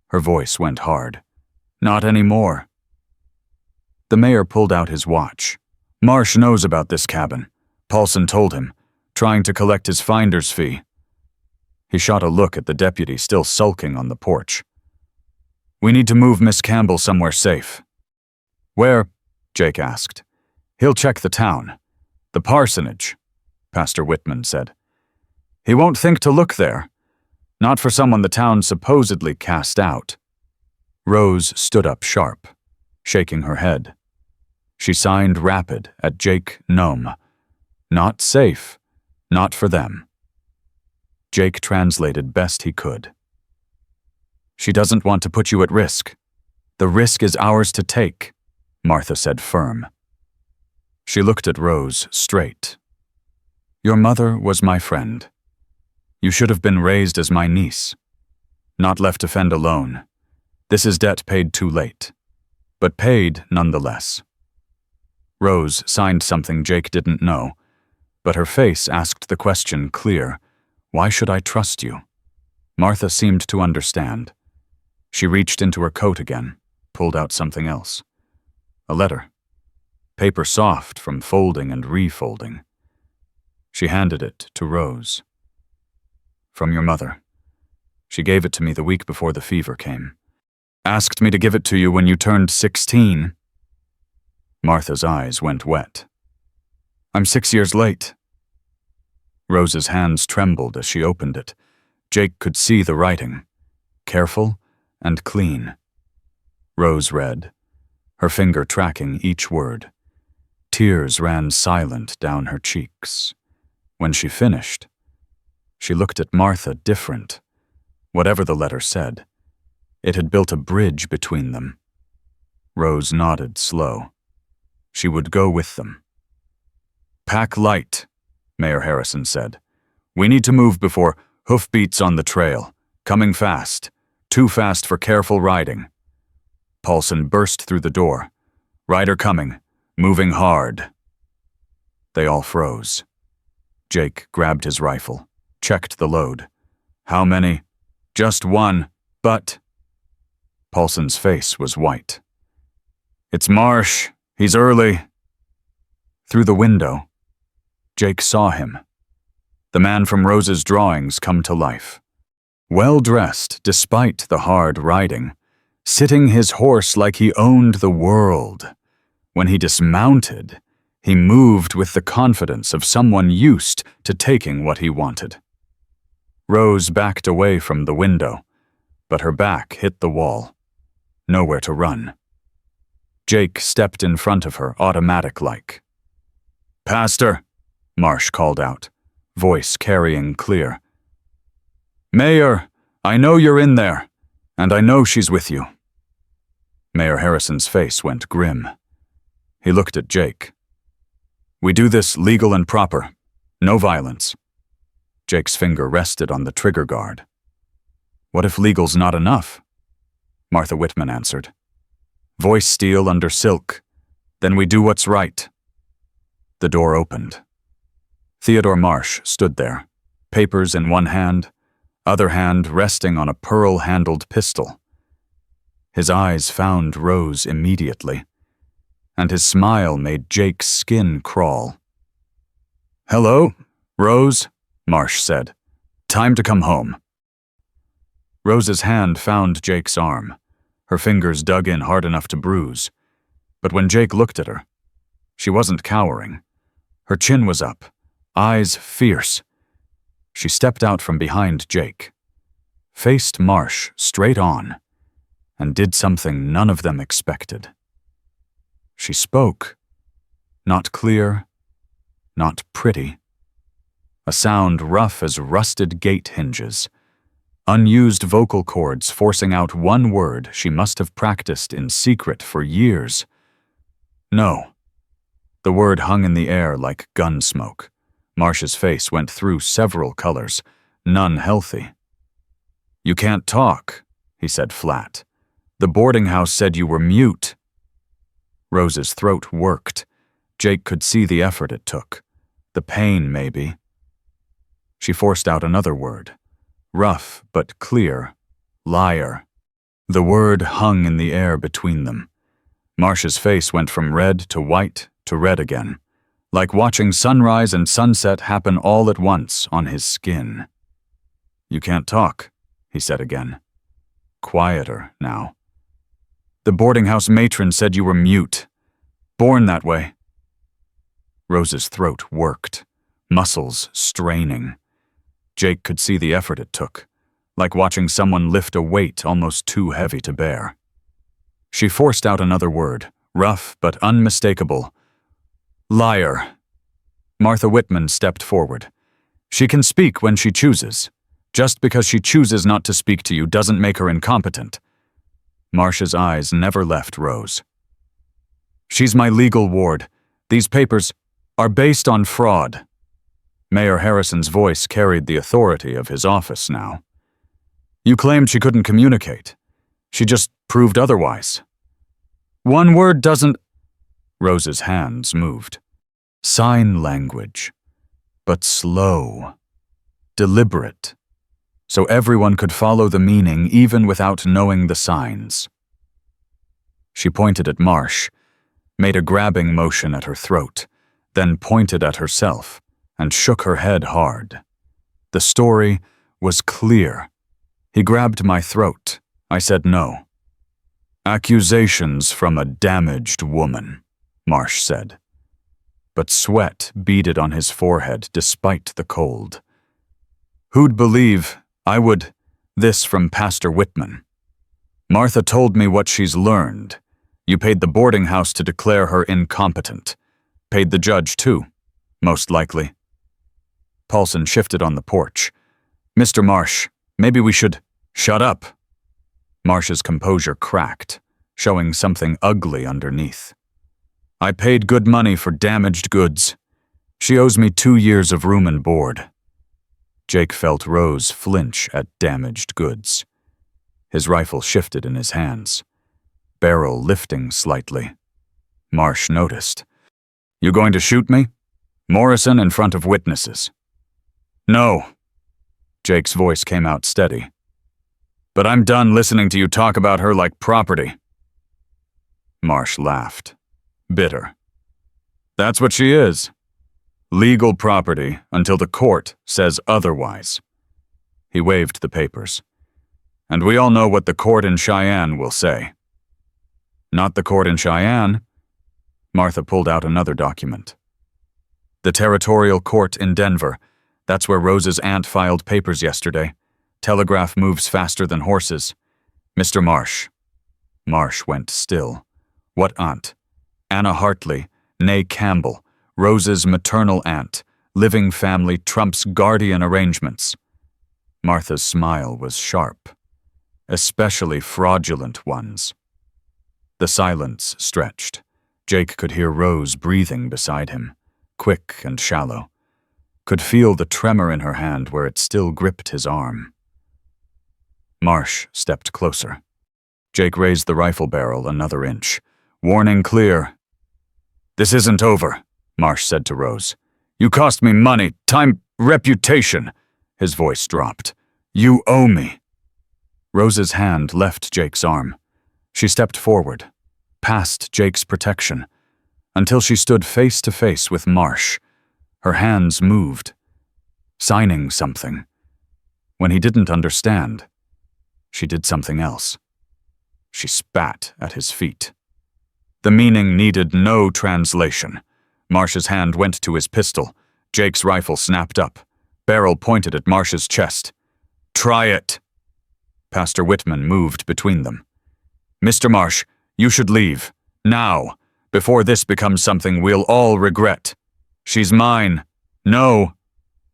Her voice went hard. "Not anymore." The mayor pulled out his watch. "Marsh knows about this cabin. Paulson told him, trying to collect his finder's fee." He shot a look at the deputy still sulking on the porch. "We need to move Miss Campbell somewhere safe." "Where?" Jake asked. "He'll check the town. The parsonage," Pastor Whitman said. "He won't think to look there. Not for someone the town supposedly cast out." Rose stood up sharp, shaking her head. She signed rapid at Jake Nome. "Not safe. Not for them." Jake translated best he could. "She doesn't want to put you at risk. The risk is ours to take," Martha said firm. She looked at Rose straight. "Your mother was my friend. You should have been raised as my niece. Not left to fend alone. This is debt paid too late. But paid nonetheless." Rose signed something Jake didn't know, but her face asked the question clear, "Why should I trust you?" Martha seemed to understand. She reached into her coat again, pulled out something else. A letter. Paper soft from folding and refolding. She handed it to Rose. "From your mother. She gave it to me the week before the fever came. Asked me to give it to you when you turned 16. Martha's eyes went wet. "I'm 6 years late." Rose's hands trembled as she opened it. Jake could see the writing. Careful and clean. Rose read, her finger tracking each word. Tears ran silent down her cheeks. When she finished, she looked at Martha different. Whatever the letter said, it had built a bridge between them. Rose nodded slow. She would go with them. "Pack light," Mayor Harrison said. "We need to move before hoofbeats on the trail. Coming fast. Too fast for careful riding." Paulson burst through the door. "Rider coming. Moving hard." They all froze. Jake grabbed his rifle, checked the load. "How many?" "Just one, but—" Paulson's face was white. "It's Marsh. He's early." Through the window, Jake saw him. The man from Rose's drawings come to life. Well-dressed despite the hard riding, sitting his horse like he owned the world. When he dismounted, he moved with the confidence of someone used to taking what he wanted. Rose backed away from the window, but her back hit the wall. Nowhere to run. Jake stepped in front of her, automatic-like. "Pastor," Marsh called out, voice carrying clear. "Mayor, I know you're in there, and I know she's with you." Mayor Harrison's face went grim. He looked at Jake. "We do this legal and proper. No violence." Jake's finger rested on the trigger guard. "What if legal's not enough?" Martha Whitman answered. "Voice steel under silk. Then we do what's right." The door opened. Theodore Marsh stood there, papers in one hand, other hand resting on a pearl-handled pistol. His eyes found Rose immediately, and his smile made Jake's skin crawl. "Hello, Rose," Marsh said. "Time to come home." Rose's hand found Jake's arm. Her fingers dug in hard enough to bruise. But when Jake looked at her, she wasn't cowering. Her chin was up, eyes fierce. She stepped out from behind Jake, faced Marsh straight on, and did something none of them expected. She spoke. Not clear, not pretty. A sound rough as rusted gate hinges. Unused vocal cords forcing out one word she must have practiced in secret for years. No. The word hung in the air like gun smoke. Marsh's face went through several colors, none healthy. "You can't talk," he said flat. "The boarding house said you were mute." Rose's throat worked. Jake could see the effort it took. The pain, maybe. She forced out another word. Rough but clear. Liar. The word hung in the air between them. Marsh's face went from red to white to red again, like watching sunrise and sunset happen all at once on his skin. "You can't talk," he said again. Quieter now. "The boarding house matron said you were mute. Born that way." Rose's throat worked, muscles straining. Jake could see the effort it took, like watching someone lift a weight almost too heavy to bear. She forced out another word, rough but unmistakable. "Liar." Martha Whitman stepped forward. "She can speak when she chooses. Just because she chooses not to speak to you doesn't make her incompetent." Marsh's eyes never left Rose. "She's my legal ward. These papers are based on fraud." Mayor Harrison's voice carried the authority of his office now. "You claimed she couldn't communicate. She just proved otherwise." "One word doesn't—" Rose's hands moved. Sign language, but slow, deliberate, so everyone could follow the meaning even without knowing the signs. She pointed at Marsh, made a grabbing motion at her throat, then pointed at herself and shook her head hard. The story was clear. "He grabbed my throat. I said no." "Accusations from a damaged woman," Marsh said. But sweat beaded on his forehead despite the cold. "Who'd believe I would—" This from Pastor Whitman. "Martha told me what she's learned. You paid the boarding house to declare her incompetent. Paid the judge, too, most likely." Paulson shifted on the porch. "Mr. Marsh, maybe we should—" "Shut up." Marsh's composure cracked, showing something ugly underneath. "I paid good money for damaged goods. She owes me 2 years of room and board." Jake felt Rose flinch at damaged goods. His rifle shifted in his hands, barrel lifting slightly. Marsh noticed. "You going to shoot me? Morrison in front of witnesses." "No." Jake's voice came out steady. "But I'm done listening to you talk about her like property." Marsh laughed, bitter. "That's what she is. Legal property until the court says otherwise." He waved the papers. "And we all know what the court in Cheyenne will say." "Not the court in Cheyenne." Martha pulled out another document. "The territorial court in Denver. That's where Rose's aunt filed papers yesterday. Telegraph moves faster than horses. Mr. Marsh." Marsh went still. "What aunt?" "Anna Hartley, née Campbell, Rose's maternal aunt. Living family trumps guardian arrangements." Martha's smile was sharp. "Especially fraudulent ones." The silence stretched. Jake could hear Rose breathing beside him, quick and shallow. Could feel the tremor in her hand where it still gripped his arm. Marsh stepped closer. Jake raised the rifle barrel another inch. "Warning clear." "This isn't over," Marsh said to Rose. "You cost me money, time, reputation." His voice dropped. "You owe me." Rose's hand left Jake's arm. She stepped forward, past Jake's protection, until she stood face to face with Marsh. Her hands moved, signing something. When he didn't understand, she did something else. She spat at his feet. The meaning needed no translation. Marsh's hand went to his pistol. Jake's rifle snapped up. Barrel pointed at Marsh's chest. "Try it." Pastor Whitman moved between them. "Mr. Marsh, you should leave. Now, before this becomes something we'll all regret. She's mine." "No."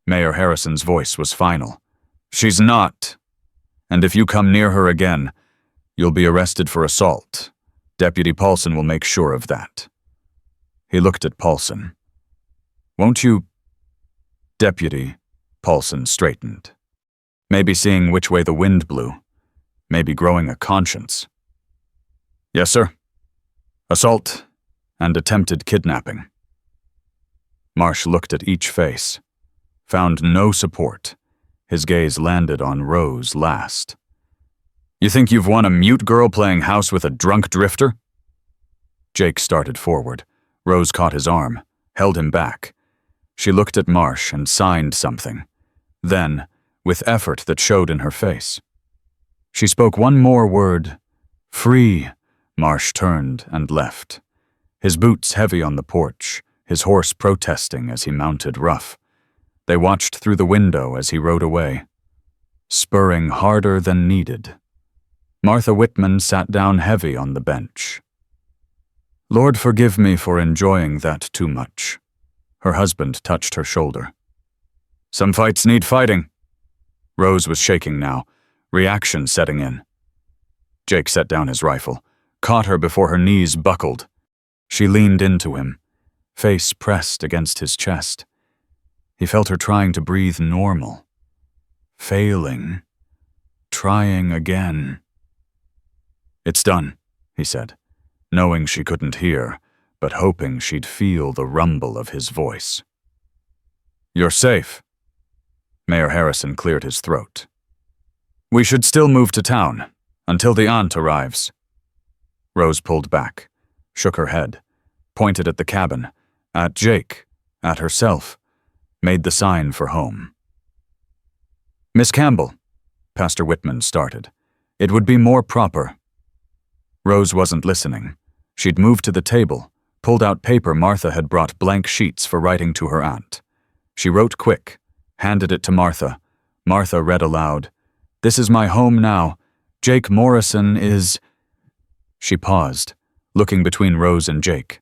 Mayor Harrison's voice was final. "She's not. And if you come near her again, you'll be arrested for assault. Deputy Paulson will make sure of that." He looked at Paulson. "Won't you—" "Deputy," Paulson straightened. Maybe seeing which way the wind blew. Maybe growing a conscience. "Yes, sir. Assault and attempted kidnapping." Marsh looked at each face, found no support. His gaze landed on Rose last. "You think you've won a mute girl playing house with a drunk drifter?" Jake started forward. Rose caught his arm, held him back. She looked at Marsh and signed something. Then, with effort that showed in her face, she spoke one more word. "Free." Marsh turned and left. His boots heavy on the porch, his horse protesting as he mounted rough. They watched through the window as he rode away, spurring harder than needed. Martha Whitman sat down heavy on the bench. "Lord, forgive me for enjoying that too much." Her husband touched her shoulder. "Some fights need fighting." Rose was shaking now, reaction setting in. Jake set down his rifle, caught her before her knees buckled. She leaned into him, face pressed against his chest. He felt her trying to breathe normal. Failing. Trying again. "It's done," he said, knowing she couldn't hear, but hoping she'd feel the rumble of his voice. "You're safe." Mayor Harrison cleared his throat. "We should still move to town, until the aunt arrives." Rose pulled back, shook her head, pointed at the cabin, at Jake, at herself, made the sign for home. "Miss Campbell," Pastor Whitman started, "it would be more proper." Rose wasn't listening. She'd moved to the table, pulled out paper Martha had brought, blank sheets for writing to her aunt. She wrote quick, handed it to Martha. Martha read aloud, "This is my home now. Jake Morrison is—" She paused, looking between Rose and Jake.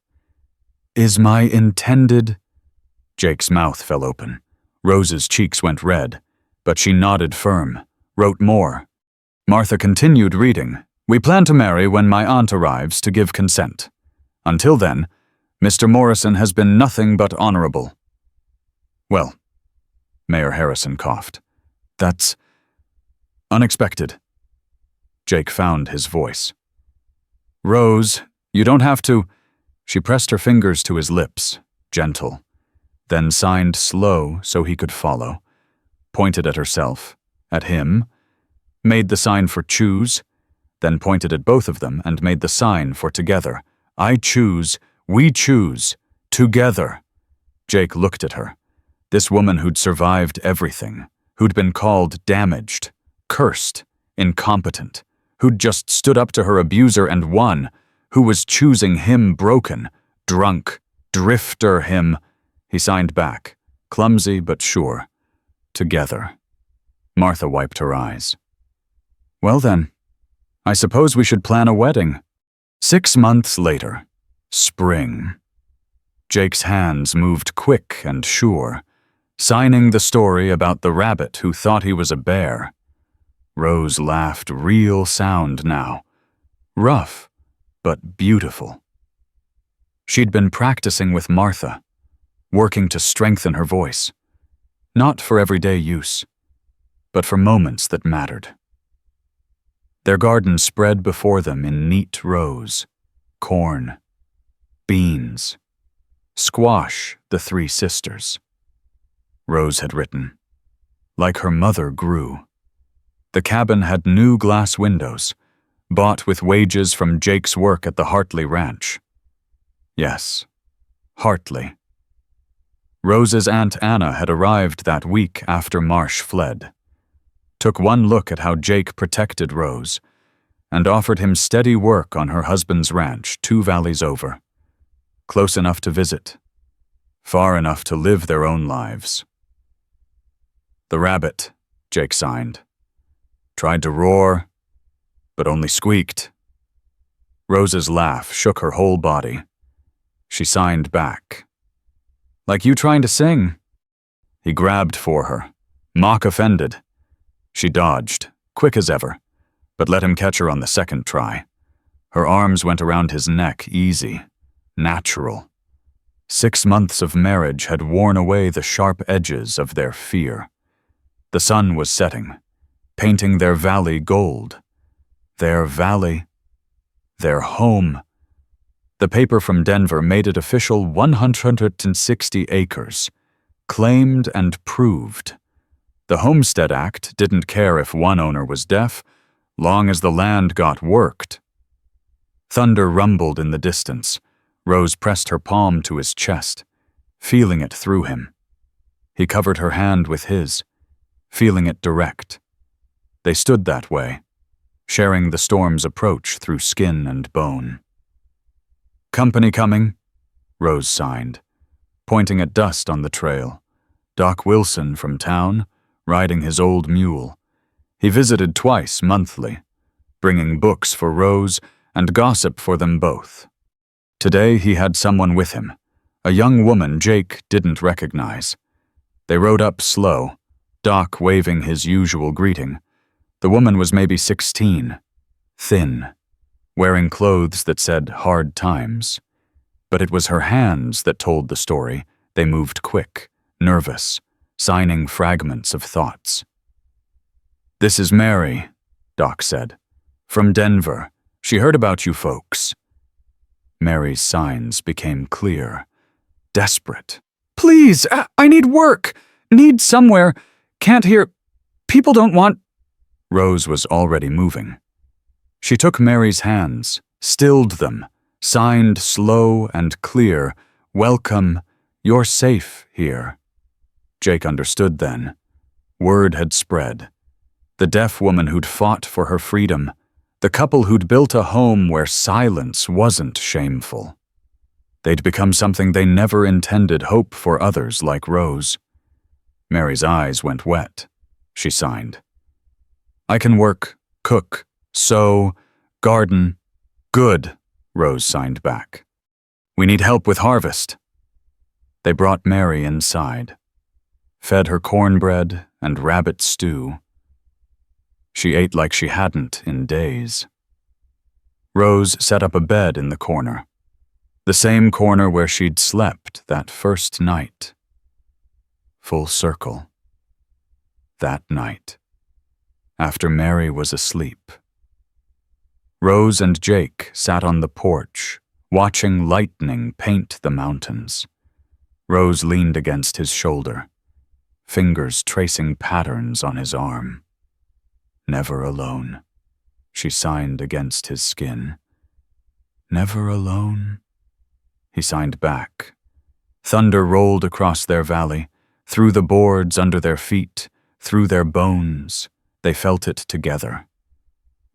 "Is my intended—" Jake's mouth fell open. Rose's cheeks went red, but she nodded firm, wrote more. Martha continued reading, "We plan to marry when my aunt arrives to give consent. Until then, Mr. Morrison has been nothing but honorable." "Well," Mayor Harrison coughed, "that's unexpected." Jake found his voice. "Rose, you don't have to—" She pressed her fingers to his lips, gentle, then signed slow so he could follow, pointed at herself, at him, made the sign for choose, then pointed at both of them and made the sign for together. "I choose, we choose, together." Jake looked at her. This woman who'd survived everything, who'd been called damaged, cursed, incompetent, who'd just stood up to her abuser and won, who was choosing him broken, drunk, drifter him. He signed back, clumsy but sure. Together. Martha wiped her eyes. "Well then, I suppose we should plan a wedding." 6 months later. Spring. Jake's hands moved quick and sure, signing the story about the rabbit who thought he was a bear. Rose laughed real sound now. Rough, but beautiful. She'd been practicing with Martha, working to strengthen her voice. Not for everyday use, but for moments that mattered. Their garden spread before them in neat rows. Corn, beans, squash, the 3 sisters. Rose had written, "Like her mother grew." The cabin had new glass windows, bought with wages from Jake's work at the Hartley Ranch. Yes, Hartley. Rose's Aunt Anna had arrived that week after Marsh fled, took one look at how Jake protected Rose, and offered him steady work on her husband's ranch 2 valleys over, close enough to visit, far enough to live their own lives. The rabbit, Jake signed. Tried to roar, but only squeaked. Rose's laugh shook her whole body. She signed back. Like you trying to sing. He grabbed for her, mock offended. She dodged, quick as ever, but let him catch her on the second try. Her arms went around his neck, easy, natural. 6 months of marriage had worn away the sharp edges of their fear. The sun was setting, painting their valley gold. Their valley, their home. The paper from Denver made it official: 160 acres, claimed and proved. The Homestead Act didn't care if one owner was deaf, long as the land got worked. Thunder rumbled in the distance. Rose pressed her palm to his chest, feeling it through him. He covered her hand with his, feeling it direct. They stood that way, sharing the storm's approach through skin and bone. "Company coming," Rose signed, pointing at dust on the trail. Doc Wilson from town, riding his old mule. He visited twice monthly, bringing books for Rose and gossip for them both. Today he had someone with him, a young woman Jake didn't recognize. They rode up slow, Doc waving his usual greeting. The woman was maybe 16, thin, wearing clothes that said hard times. But it was her hands that told the story. They moved quick, nervous, signing fragments of thoughts. "This is Mary," Doc said. "From Denver. She heard about you folks." Mary's signs became clear, desperate. "Please, I need work. Need somewhere. Can't hear. People don't want—" Rose was already moving. She took Mary's hands, stilled them, signed slow and clear, "Welcome, you're safe here." Jake understood then. Word had spread. The deaf woman who'd fought for her freedom, the couple who'd built a home where silence wasn't shameful. They'd become something they never intended, hope for others like Rose. Mary's eyes went wet. She signed. "I can work, cook, sew, garden." "Good," Rose signed back. "We need help with harvest." They brought Mary inside, fed her cornbread and rabbit stew. She ate like she hadn't in days. Rose set up a bed in the corner, the same corner where she'd slept that first night. Full circle. That night, after Mary was asleep. Rose and Jake sat on the porch, watching lightning paint the mountains. Rose leaned against his shoulder, fingers tracing patterns on his arm. "Never alone," she signed against his skin. "Never alone," he signed back. Thunder rolled across their valley, through the boards under their feet, through their bones. They felt it together.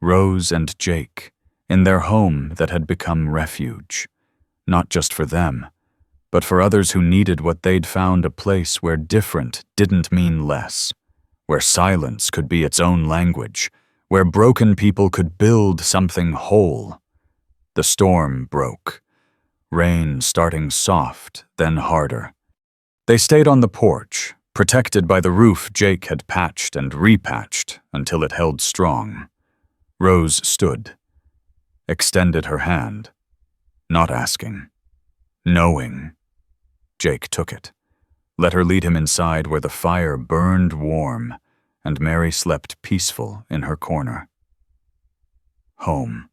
Rose and Jake, in their home that had become refuge, not just for them, but for others who needed what they'd found: a place where different didn't mean less, where silence could be its own language, where broken people could build something whole. The storm broke, rain starting soft, then harder. They stayed on the porch, protected by the roof Jake had patched and repatched until it held strong. Rose stood, extended her hand, not asking, knowing. Jake took it, let her lead him inside where the fire burned warm, and Mary slept peaceful in her corner. Home.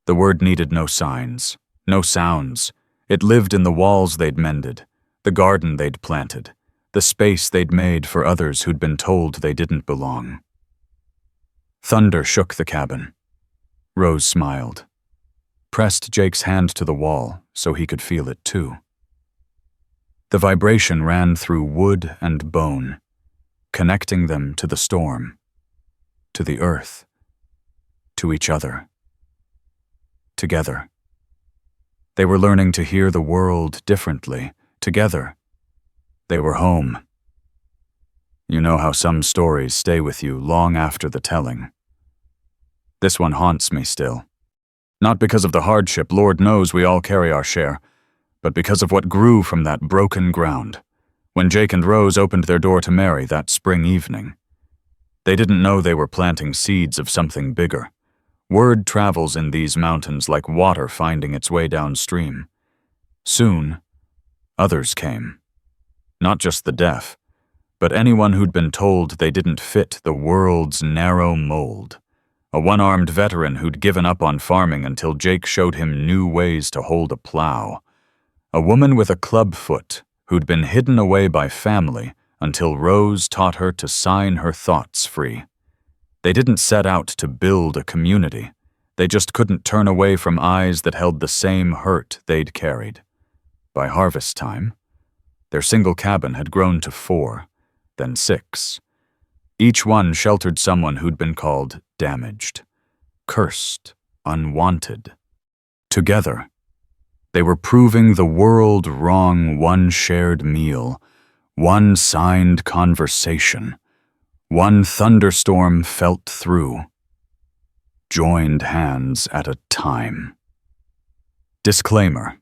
The word needed no signs, no sounds. It lived in the walls they'd mended, the garden they'd planted, the space they'd made for others who'd been told they didn't belong. Thunder shook the cabin. Rose smiled, pressed Jake's hand to the wall so he could feel it too. The vibration ran through wood and bone, connecting them to the storm, to the earth, to each other. Together. They were learning to hear the world differently. Together. They were home. You know how some stories stay with you long after the telling. This one haunts me still. Not because of the hardship, Lord knows we all carry our share, but because of what grew from that broken ground, when Jake and Rose opened their door to Mary that spring evening. They didn't know they were planting seeds of something bigger. Word travels in these mountains like water finding its way downstream. Soon, others came. Not just the deaf, but anyone who'd been told they didn't fit the world's narrow mold. A one-armed veteran who'd given up on farming until Jake showed him new ways to hold a plow. A woman with a club foot who'd been hidden away by family until Rose taught her to sign her thoughts free. They didn't set out to build a community. They just couldn't turn away from eyes that held the same hurt they'd carried. By harvest time, their single cabin had grown to 4, then 6. Each one sheltered someone who'd been called damaged, cursed, unwanted. Together, they were proving the world wrong one shared meal, one signed conversation, one thunderstorm felt through. Joined hands at a time. Disclaimer.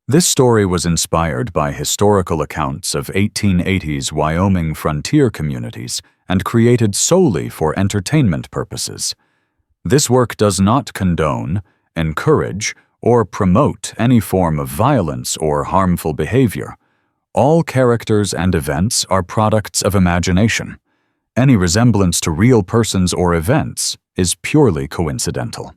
This story was inspired by historical accounts of 1880s Wyoming frontier communities and created solely for entertainment purposes. This work does not condone, encourage, or promote any form of violence or harmful behavior. All characters and events are products of imagination. Any resemblance to real persons or events is purely coincidental.